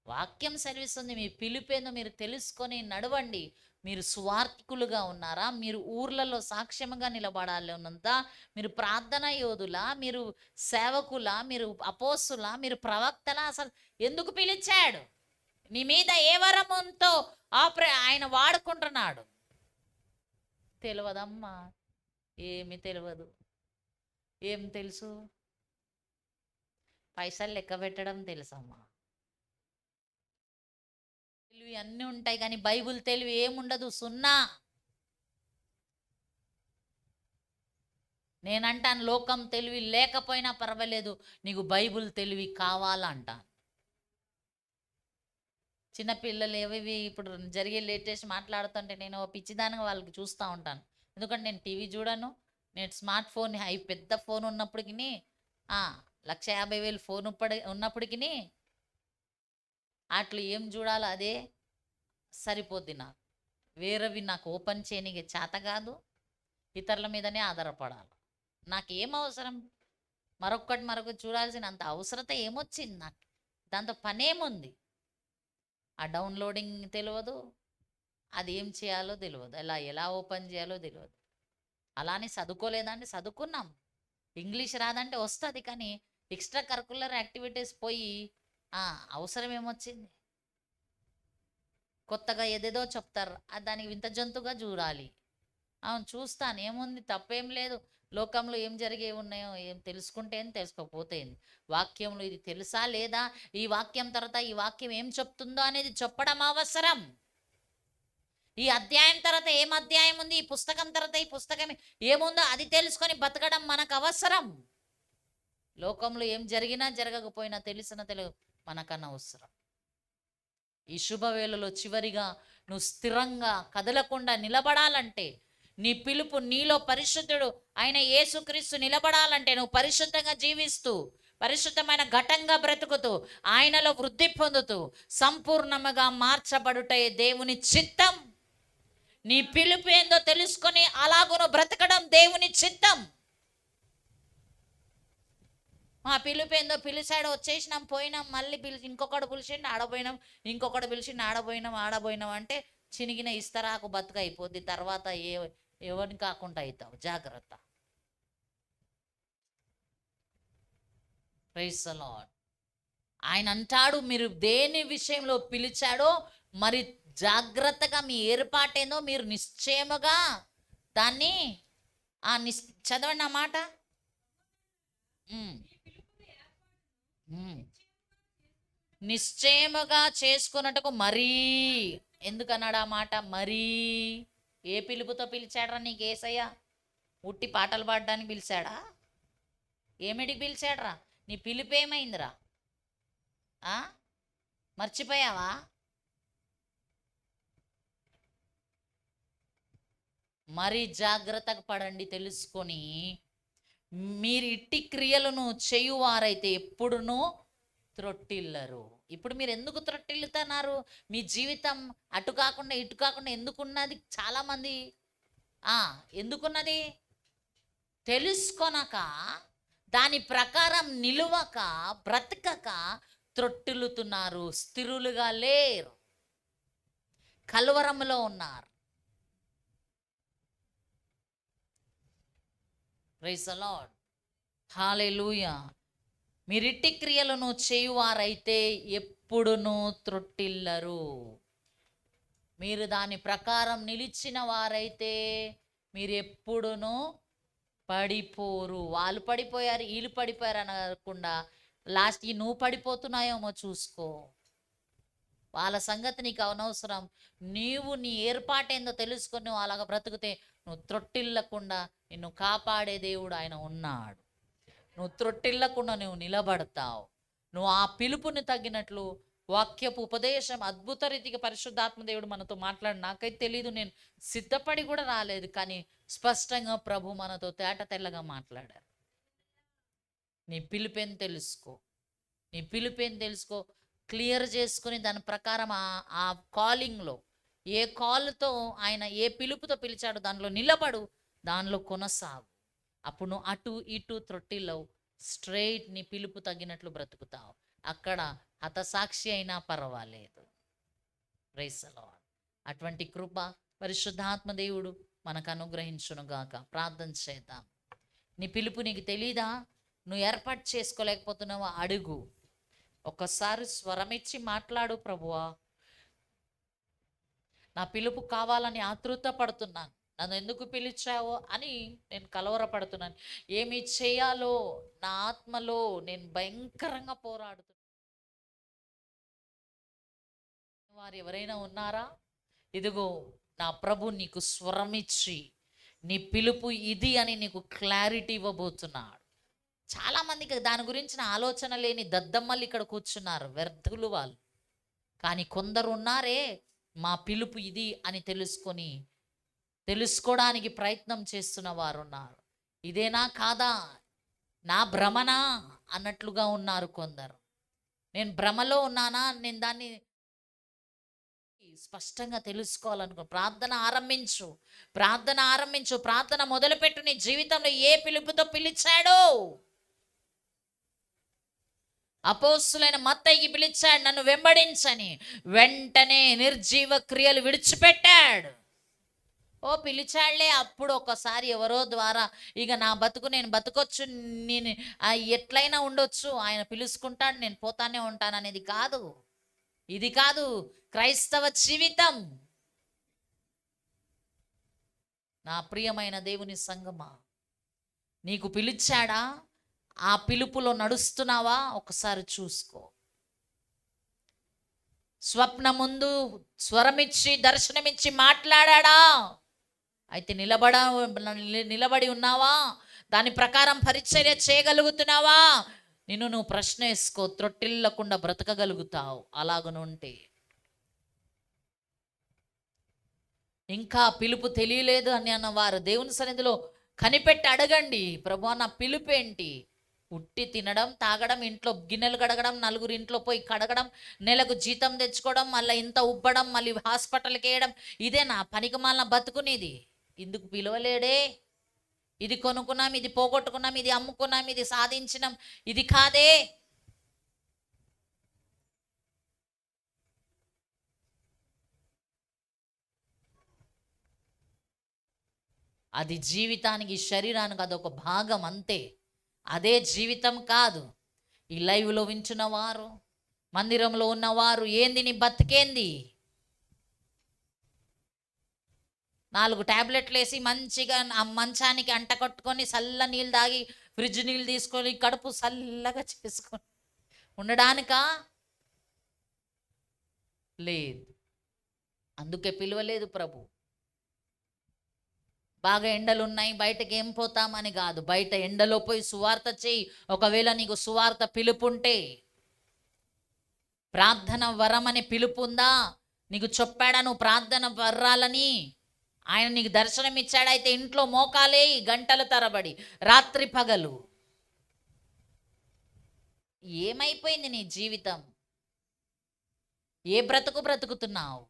వాక్యం సెలవిస్తుంది, మీ పిలుపేందో మీరు తెలుసుకొని నడవండి. మీరు స్వార్థికులుగా ఉన్నారా? మీరు ఊర్లలో సాక్ష్యముగా నిలబడాలి ఉన్నంత, మీరు ప్రార్థన యోధులా, మీరు సేవకులా, మీరు అపోస్తులా, మీరు ప్రవక్తలా? అసలు ఎందుకు పిలిచాడు? నీ మీద ఏ వరముతో ఆయన వాడుకుంటున్నాడు? తెలియదమ్మా, ఏమి తెలియదు. ఏం తెలుసు? పైసలు లెక్క పెట్టడం తెలుసమ్మా. తెలివి అన్నీ ఉంటాయి కానీ బైబుల్ తెలివి ఏముండదు, సున్నా. నేనంటాను, లోకం తెలివి లేకపోయినా పర్వాలేదు, నీకు బైబుల్ తెలివి కావాలంటాను. చిన్నపిల్లలు ఏవేవి ఇప్పుడు జరిగే లేటెస్ట్ మాట్లాడుతుంటే నేను పిచ్చిదానిగా వాళ్ళకి చూస్తూ ఉంటాను. ఎందుకంటే నేను టీవీ చూడను, నేను స్మార్ట్ ఫోన్ పెద్ద ఫోన్ ఉన్నప్పటికీ 1,50,000 ఫోన్ ఉన్నప్పటికీ అట్లా ఏం చూడాలో అదే సరిపోద్ది నాకు. వేరేవి నాకు ఓపెన్ చేయనికి చేత కాదు, ఇతరుల మీదనే ఆధారపడాలి. నాకేం అవసరం మరొకటి చూడాల్సిన అంత అవసరత ఏమొచ్చింది నాకు? దాంతో పనేముంది? ఆ డౌన్లోడింగ్ తెలియదు, అది ఏం చేయాలో తెలియదు, ఎలా ఓపెన్ చేయాలో తెలియదు. అలానే చదువుకోలేదంటే చదువుకున్నాం, ఇంగ్లీష్ రాదంటే వస్తుంది, కానీ ఎక్స్ట్రా కరికులర్ యాక్టివిటీస్ పోయి అవసరం ఏమొచ్చింది? కొత్తగా ఏదేదో చెప్తారు, దానికి వింత జంతువుగా చూడాలి. అవును, చూస్తాను, ఏముంది, తప్పేం లేదు. లోకంలో ఏం జరిగే ఉన్నాయో ఏం తెలుసుకుంటే ఏం, తెలుసుకోకపోతే ఏంది. వాక్యంలో ఇది తెలుసా లేదా, ఈ వాక్యం తర్వాత ఈ వాక్యం ఏం చెప్తుందో అనేది చెప్పడం అవసరం. ఈ అధ్యాయం తర్వాత ఏం అధ్యాయం ఉంది, ఈ పుస్తకం తర్వాత ఈ పుస్తకం ఏముందో అది తెలుసుకొని బతకడం మనకు అవసరం. లోకంలో ఏం జరిగినా జరగకపోయినా తెలుగు మనకన్నా అవసరం. ఈ శుభవేళలో చివరిగా నువ్వు స్థిరంగా కదలకుండా నిలబడాలంటే, నీ పిలుపు నీలో పరిశుద్ధుడు ఆయన యేసుక్రీస్తు నిలబడాలంటే, నువ్వు పరిశుద్ధంగా జీవిస్తూ, పరిశుద్ధమైన ఘటంగా బ్రతుకుతూ, ఆయనలో వృద్ధి పొందుతూ, సంపూర్ణముగా మార్చబడుటే దేవుని చిత్తం. నీ పిలుపు ఏందో తెలుసుకొని అలాగును బ్రతకడం దేవుని చిత్తం. మా పిలుపు ఏందో, పిలిచాడు, వచ్చేసినాం, పోయినాం, మళ్ళీ ఇంకొకడు పిలిచిండు ఆడపోయినాం, ఇంకొకడు పిలిచిండు ఆడపోయినాం అంటే చినిగిన ఇస్తరాకు బతుక అయిపోద్ది. తర్వాత ఎవరిని కాకుండా అవుతావు, జాగ్రత్త. Praise the Lord. ఆయన అంటాడు, మీరు దేని విషయంలో పిలిచాడో మరి జాగ్రత్తగా మీ ఏర్పాటేందో మీరు నిశ్చయముగా దాన్ని చదవండి ఆ మాట. నిశ్చయముగా చేసుకున్నట్టుకు మరీ, ఎందుకన్నాడు ఆ మాట? మరీ. ఏ పిలుపుతో పిలిచాడరా నీకు యేసయ్య? ఉట్టి పాటలు పాడడానికి పిలిచాడా? ఏమిటికి పిలిచాడరా? నీ పిలుపు ఏమైందిరా? మర్చిపోయావా? మరి జాగ్రత్తగా పడండి, తెలుసుకొని మీరు ఇట్టి క్రియలను చేయువారైతే ఎప్పుడునూ త్రొట్టిల్లరు. ఇప్పుడు మీరు ఎందుకు త్రొట్టిల్లుతున్నారు? మీ జీవితం అటు కాకుండా ఇటు కాకుండా ఎందుకున్నది? చాలామంది ఎందుకున్నది తెలుసుకొనక, దాని ప్రకారం నిలువక, బ్రతకక త్రొట్టిల్లుతున్నారు. స్థిరులుగా లేరు, కలవరంలో ఉన్నారు. Praise the lord. హల్లెలూయా. మీరిట్టి క్రియలను చేయువారైతే ఎప్పుడునూ త్రొట్టిల్లరు. మీరు దాని ప్రకారం నిలిచిన వారైతే మీరు ఎప్పుడునూ పడిపోరు. వాళ్ళు పడిపోయారు, వీళ్ళు పడిపోయారు అనకుండా లాస్ట్కి నువ్వు పడిపోతున్నాయేమో చూసుకో. వాళ్ళ సంగతి నీకు అనవసరం. నీవు నీ ఏర్పాటేందో తెలుసుకొని నువ్వు అలాగ బ్రతుకుతే నువ్వు త్రొట్టిల్లకుండా నిన్ను కాపాడే దేవుడు ఆయన ఉన్నాడు. నువ్వు త్రొట్టిల్లకుండా నువ్వు నిలబడతావు. నువ్వు ఆ పిలుపుని తగ్గినట్లు వాక్యపు ఉపదేశం అద్భుత రీతిగా పరిశుద్ధాత్మ దేవుడు మనతో మాట్లాడి, నాకైతే తెలీదు, నేను సిద్ధపడి కూడా రాలేదు, కానీ స్పష్టంగా ప్రభు మనతో తేట తెల్లగా మాట్లాడారు. నీ పిలుపేం తెలుసుకో, నీ పిలుపేం తెలుసుకో, క్లియర్ చేసుకుని దాని ప్రకారం ఆ కాలింగ్లో ఏ కాల్తో ఆయన ఏ పిలుపుతో పిలిచాడో దానిలో నిలబడు, దానిలో కొనసాగు. అప్పుడు నువ్వు అటు ఇటు త్రొట్టిల్లవు, స్ట్రైట్ నీ పిలుపు తగ్గినట్లు బ్రతుకుతావు. అక్కడ హతసాక్షి అయినా పర్వాలేదు. Praise the Lord. అటువంటి కృప పరిశుద్ధాత్మ దేవుడు మనకు అనుగ్రహించునుగాక. ప్రార్థన చేద్దాం. నీ పిలుపు నీకు తెలీదా? నువ్వు ఏర్పాటు చేసుకోలేకపోతున్నావా? అడుగు. ఒక్కసారి స్వరమిచ్చి మాట్లాడు. ప్రభువా, నా పిలుపు కావాలని ఆతృత పడుతున్నాను, నన్ను ఎందుకు పిలిచావో అని నేను కలవరపడుతున్నాను. ఏమి చేయాలో నా ఆత్మలో నేను భయంకరంగా పోరాడుతున్నాను. వారు ఎవరైనా ఉన్నారా? ఇదిగో నా ప్రభు నీకు స్వరమిచ్చి నీ పిలుపు ఇది అని నీకు క్లారిటీ ఇవ్వబోతున్నాడు. చాలామందికి దాని గురించిన ఆలోచన లేని దద్దమ్మలు ఇక్కడ కూర్చున్నారు, వ్యర్థులు వాళ్ళు. కానీ కొందరు ఉన్నారే, మా పిలుపు ఇది అని తెలుసుకోవడానికి ప్రయత్నం చేస్తున్న వారు ఉన్నారు. ఇదేనా కాదా, నా భ్రమనా అన్నట్లుగా ఉన్నారు కొందరు. నేను భ్రమలో ఉన్నానా, నేను దాన్ని స్పష్టంగా తెలుసుకోవాలనుకో. ప్రార్థన ఆరంభించు. ప్రార్థన మొదలుపెట్టు. నీ జీవితంలో ఏ పిలుపుతో పిలిచాడో. అపోస్తులైన మత్తయికి పిలిచాడు, నన్ను వెంబడించని. వెంటనే నిర్జీవ క్రియలు విడిచిపెట్టాడు. పిలిచాడులే. అప్పుడు ఒకసారి ఎవరో ద్వారా ఇక నా బతుకు నేను బతకొచ్చు, నేను ఎట్లయినా ఉండొచ్చు, ఆయన పిలుచుకుంటాడు, నేను పోతానే ఉంటాను అనేది కాదు. ఇది కాదు క్రైస్తవ జీవితం. నా ప్రియమైన దేవుని సంగమా, నీకు పిలిచాడా? ఆ పిలుపులో నడుస్తున్నావా? ఒకసారి చూసుకో. స్వప్న ముందు స్వరమిచ్చి దర్శనమిచ్చి మాట్లాడా? అయితే నిలబడి ఉన్నావా? దాని ప్రకారం పరిచర్య చేయగలుగుతున్నావా? నువ్వు ప్రశ్న వేసుకో. త్రొట్టిల్లకుండా బ్రతకగలుగుతావు అలాగనుంటే. ఇంకా పిలుపు తెలియలేదు అని అన్నవారు దేవుని సన్నిధిలో కనిపెట్టి అడగండి, ప్రభువా నా పిలుపు ఏంటి? ఉట్టి తినడం, తాగడం, ఇంట్లో గిన్నెలు కడగడం, నలుగురు ఇంట్లో పోయి కడగడం, నెలకు జీతం తెచ్చుకోవడం, మళ్ళీ ఇంత ఉబ్బడం, మళ్ళీ హాస్పిటల్కి వేయడం, ఇదే నా పనికిమాలిన బతుకునేది. ఇందుకు పిలవలేడే. ఇది కొనుక్కున్నాం, ఇది పోగొట్టుకున్నాం, ఇది అమ్ముకున్నాం, ఇది సాధించినాం, ఇది కాదే. అది జీవితానికి, శరీరానికి అదొక భాగం అంతే. అదే జీవితం కాదు. ఈ లైవ్లో వింటున్న వారు, మందిరంలో ఉన్నవారు, ఏంది నీ బతికేంది? 4 టాబ్లెట్లు వేసి మంచిగా ఆ మంచానికి అంట కట్టుకొని చల్ల నీళ్ళు తాగి, ఫ్రిడ్జ్ నీళ్ళు తీసుకొని కడుపు చల్లగా చేసుకొని ఉండడానికా? లేదు. అందుకే పిలవలేదు ప్రభు. బాగా ఎండలు ఉన్నాయి, బయటకి ఏం పోతామని కాదు. బయట ఎండలో పోయి సువార్త చేయి. ఒకవేళ నీకు సువార్త పిలుపుంటే, ప్రార్థన వరం అని పిలుపు ఉందా? నీకు చెప్పాడా నువ్వు ప్రార్థన వర్రాలని? ఆయన నీకు దర్శనం ఇచ్చాడైతే ఇంట్లో మోకాలే గంటల తరబడి, రాత్రి పగలు. ఏమైపోయింది నీ జీవితం? ఏ బ్రతుకుతున్నావు?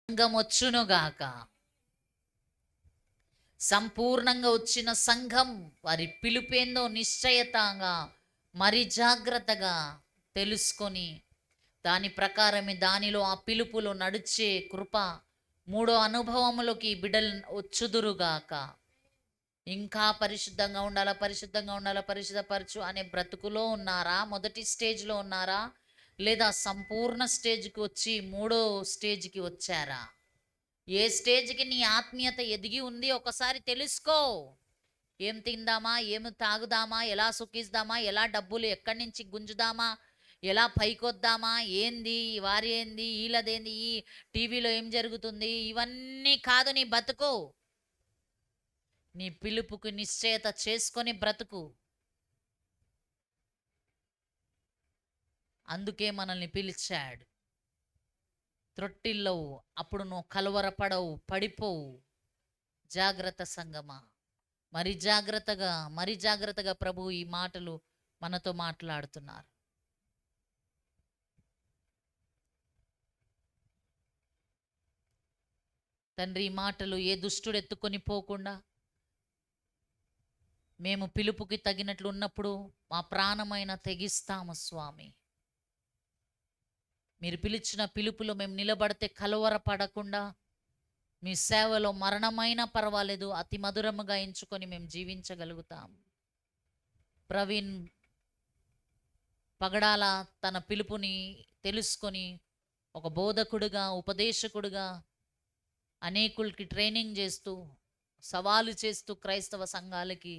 సంఘం వచ్చునుగాక. సంపూర్ణంగా వచ్చిన సంఘం వారి పిలుపేందో నిశ్చయతగా మరి జాగ్రత్తగా తెలుసుకొని దాని ప్రకారమే దానిలో ఆ పిలుపులో నడిచే కృప మూడో అనుభవములోకి ఈ బిడ్డలు వచ్చుదురుగాక. ఇంకా పరిశుద్ధంగా ఉండాలా, పరిశుద్ధంగా ఉండాలా, పరిశుద్ధపరచు అనే బ్రతుకులో ఉన్నారా? మొదటి స్టేజ్లో ఉన్నారా? లేదా సంపూర్ణ స్టేజ్కి వచ్చి మూడో స్టేజ్కి వచ్చారా? ఏ స్టేజ్కి నీ ఆత్మీయత ఎదిగి ఉంది ఒకసారి తెలుసుకో. ఏం తిందామా, ఏమి తాగుదామా, ఎలా సుఖిస్తామా, ఎలా డబ్బులు ఎక్కడి నుంచి గుంజుదామా, ఎలా పైకొద్దామా, ఏంది వారి ఏంది, వీళ్ళదేంది, ఈ టీవీలో ఏం జరుగుతుంది, ఇవన్నీ కాదు నీ బతుకు. నీ పిలుపుకు నిశ్చయత చేసుకొని బ్రతుకు. అందుకే మనల్ని పిలిచాడు. త్రొట్టిల్లవు, అప్పుడు నువ్వు కలవరపడవు, పడిపోవు. జాగ్రత్త సంగమా. మరి జాగ్రత్తగా ప్రభు ఈ మాటలు మనతో మాట్లాడుతున్నారు. తండ్రి, ఈ మాటలు ఏ దుష్టుడు ఎత్తుకొని పోకుండా మేము పిలుపుకి తగినట్లు ఉన్నప్పుడు మా ప్రాణమైన తెగిస్తాము స్వామి. మీరు పిలిచిన పిలుపులో మేము నిలబడితే కలవరపడకుండా, మీ సేవలో మరణమైనా పర్వాలేదు అతి మధురముగా ఎంచుకొని మేము జీవించగలుగుతాం. ప్రవీణ్ పగడాల తన పిలుపుని తెలుసుకొని ఒక బోధకుడుగా, ఉపదేశకుడుగా అనేకులకి ట్రైనింగ్ చేస్తూ, సవాలు చేస్తూ క్రైస్తవ సంఘాలకి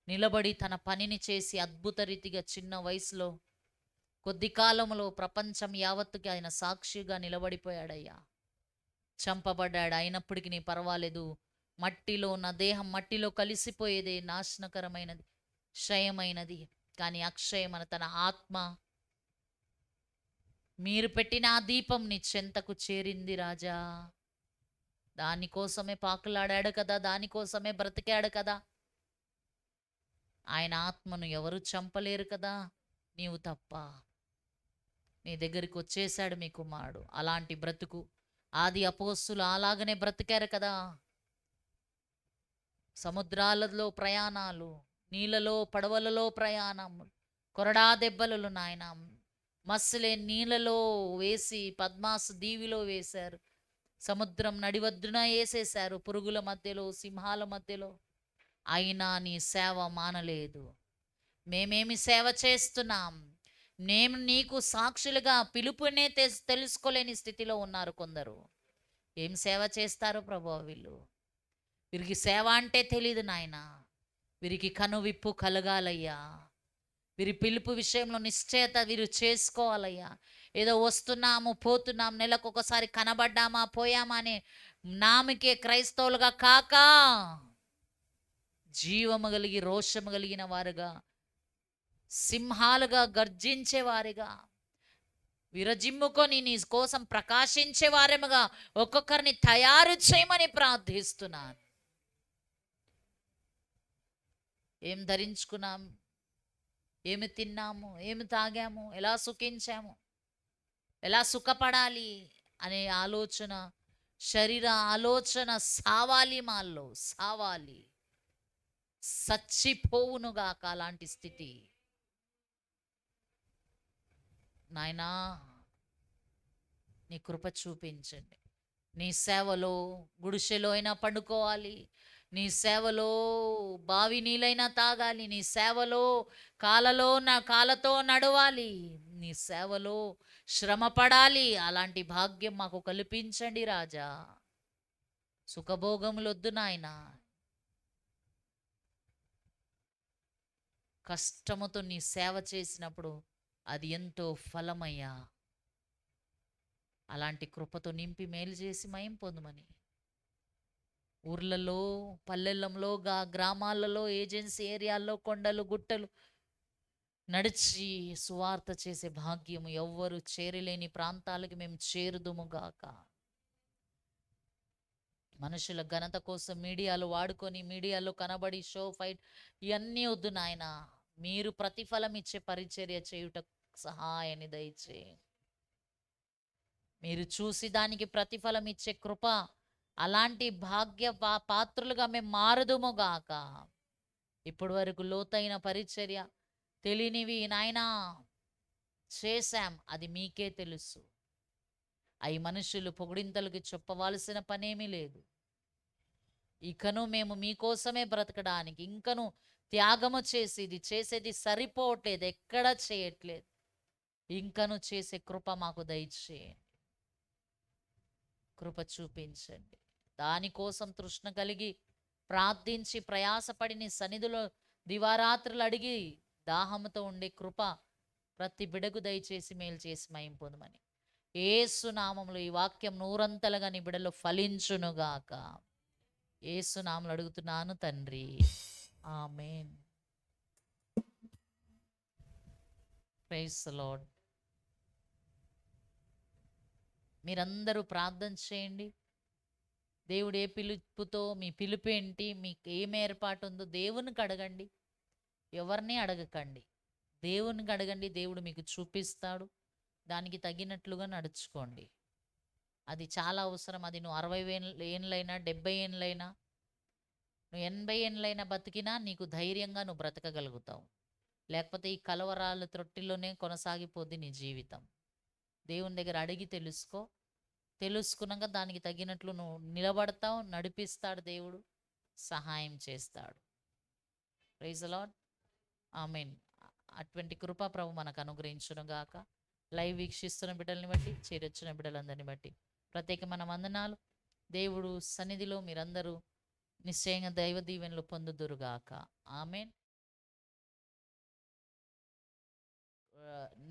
నిలబడి తన పనిని చేసి అద్భుత రీతిగా చిన్న వయసులో కొద్ది కాలంలో ప్రపంచం యావత్తుకి ఆయన సాక్షిగా నిలబడిపోయాడయ్యా. చంపబడ్డాడు, అయినప్పటికీ నీ పర్వాలేదు. మట్టిలో నా దేహం మట్టిలో కలిసిపోయేదే, నాశనకరమైనది, క్షయమైనది. కానీ అక్షయమైన తన ఆత్మ మీరు పెట్టిన ఆ దీపం నీ చెంతకు చేరింది రాజా. దానికోసమే పాకులాడాడు కదా, దానికోసమే బ్రతికాడు కదా. ఆయన ఆత్మను ఎవరు చంపలేరు కదా, నీవు తప్ప. నీ దగ్గరికి వచ్చేసాడు మీ కుమారుడు. అలాంటి బ్రతుకు ఆది అపోస్తులు అలాగనే బ్రతికారు కదా. సముద్రాలలో ప్రయాణాలు, నీళ్ళలో పడవలలో ప్రయాణం, కొరడా దెబ్బలు నాయన, మత్స్యలే నీళ్ళలో వేసి పద్మాసు దీవిలో వేశారు, సముద్రం నడివద్దున వేసేశారు, పురుగుల మధ్యలో, సింహాల మధ్యలో. అయినా నీ సేవ మానలేదు. మేమేమి సేవ చేస్తున్నాం? నేను నీకు సాక్షులుగా పిలుపునే తెలుసుకోలేని స్థితిలో ఉన్నారు కొందరు. ఏం సేవ చేస్తారు ప్రభు వీళ్ళు? వీరికి సేవ అంటే తెలీదు నాయన. వీరికి కనువిప్పు కలగాలయ్యా. వీరి పిలుపు విషయంలో నిశ్చయత వీరు చేసుకోవాలయ్యా. ఏదో వస్తున్నాము పోతున్నాం, నెలకు ఒకసారి కనబడ్డామా పోయామా అనే నామకే క్రైస్తవులుగా కాక, జీవము కలిగి రోషము కలిగిన వారుగా, సింహాలుగా గర్జించే వారిగా, విరజిమ్ముకొని నీ కోసం ప్రకాశించే వారముగా ఒక్కొక్కరిని తయారు చేయమని ప్రార్థిస్తున్నాను. ఏం ధరించుకున్నాం, ఏమి తిన్నాము, ఏమి తాగాము, ఎలా సుఖించాము, ఎలా సుఖపడాలి అనే ఆలోచన, శరీర ఆలోచన సావాలి మాల్లో, సావాలి. చచ్చిపోవునుగాక అలాంటి స్థితి. నాయనా నీ కృప చూపించండి. నీ సేవలో గుడిసెలో అయినా పండుకోవాలి, నీ సేవలో బావి నీళ్ళైనా తాగాలి, నీ సేవలో కాళ్ళతో నడవాలి, నీ సేవలో శ్రమ పడాలి. అలాంటి భాగ్యం మాకు కల్పించండి రాజా. సుఖభోగములొద్దు నాయనా. కష్టముతో నీ సేవ చేసినప్పుడు అది ఎంతో ఫలమయ్యా. అలాంటి కృపతో నింపి మేలు చేసి మయం పొందుమని ఊర్లలో, పల్లెల్లో, గ్రామాలలో, ఏజెన్సీ ఏరియాల్లో, కొండలు గుట్టలు నడిచి సువార్త చేసే భాగ్యము ఎవ్వరు చేరలేని ప్రాంతాలకు మేము చేరుదుముగాక. మనుషుల ఘనత కోసం మీడియాలు వాడుకొని, మీడియాలో కనబడి షో ఫైట్ ఇవన్నీ వద్దు నాయన. మీరు ప్రతిఫలం ఇచ్చే పరిచర్య చేయుట సహాయాన్ని దయచే. మీరు చూసి దానికి ప్రతిఫలం ఇచ్చే కృప, అలాంటి భాగ్య పాత్రులుగా మేము మారుదుముగాక. ఇప్పటి వరకు లోతైన పరిచర్య తెలియనివి నాయనా చేశాం, అది మీకే తెలుసు. అవి మనుషులు పొగిడింతలకి చెప్పవలసిన పనేమీ లేదు. ఇకను మేము మీకోసమే బ్రతకడానికి ఇంకను త్యాగము చేసి ఇది చేసేది సరిపోవట్లేదు, ఎక్కడా చేయట్లేదు, ఇంకను చేసే కృప మాకు దయచేయండి, కృప చూపించండి. దానికోసం తృష్ణ కలిగి ప్రార్థించి ప్రయాసపడి నీ సన్నిధిలో దివారాత్రులు అడిగి దాహంతో ఉండే కృప ప్రతి బిడకు దయచేసి మేలు చేసి మహిమ పొందమని యేసు నామములో ఈ వాక్యం నూరంతలుగా నీ బిడలో ఫలించునుగాక. యేసు నామములో అడుగుతున్నాను తండ్రి, ఆమేన్. Praise the lord. మీరందరూ ప్రార్థన చేయండి. దేవుడు ఏ పిలుపుతో, మీ పిలుపు ఏంటి, మీకు ఏం ఏర్పాటు ఉందో దేవునికి అడగండి, ఎవరిని అడగకండి. దేవునికి అడగండి, దేవుడు మీకు చూపిస్తాడు. దానికి తగినట్లుగా నడుచుకోండి. అది చాలా అవసరం. అది నువ్వు 60 ఏండ్లైనా 70 ఏండ్లైనా నువ్వు 80 ఏండ్లైనా బతికినా నీకు ధైర్యంగా నువ్వు బ్రతకగలుగుతావు. లేకపోతే ఈ కలవరాల త్రొట్టిలోనే కొనసాగిపోద్ది నీ జీవితం. దేవుని దగ్గర అడిగి తెలుసుకో. తెలుసుకున్నాక దానికి తగినట్లు నువ్వు నిలబడతావు, నడిపిస్తాడు దేవుడు, సహాయం చేస్తాడు. Praise the lord. ఆమేన్. అటువంటి కృప ప్రభు మనకు అనుగ్రహించును గాక. లైవ్ వీక్షిస్తున్న బిడ్డల్ని బట్టి, చేరొచ్చిన బిడ్డలందరిని బట్టి ప్రత్యేకమైన వందనాలు. దేవుడు సన్నిధిలో మీరందరూ నిశ్చయంగా దైవ దీవెనలు పొందుదురుగాక. ఆమేన్.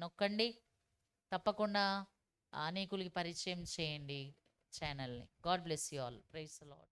నొక్కండి, తప్పకుండా అనేకులకి పరిచయం చేయండి ఛానల్ని. God bless you all. Praise the lord.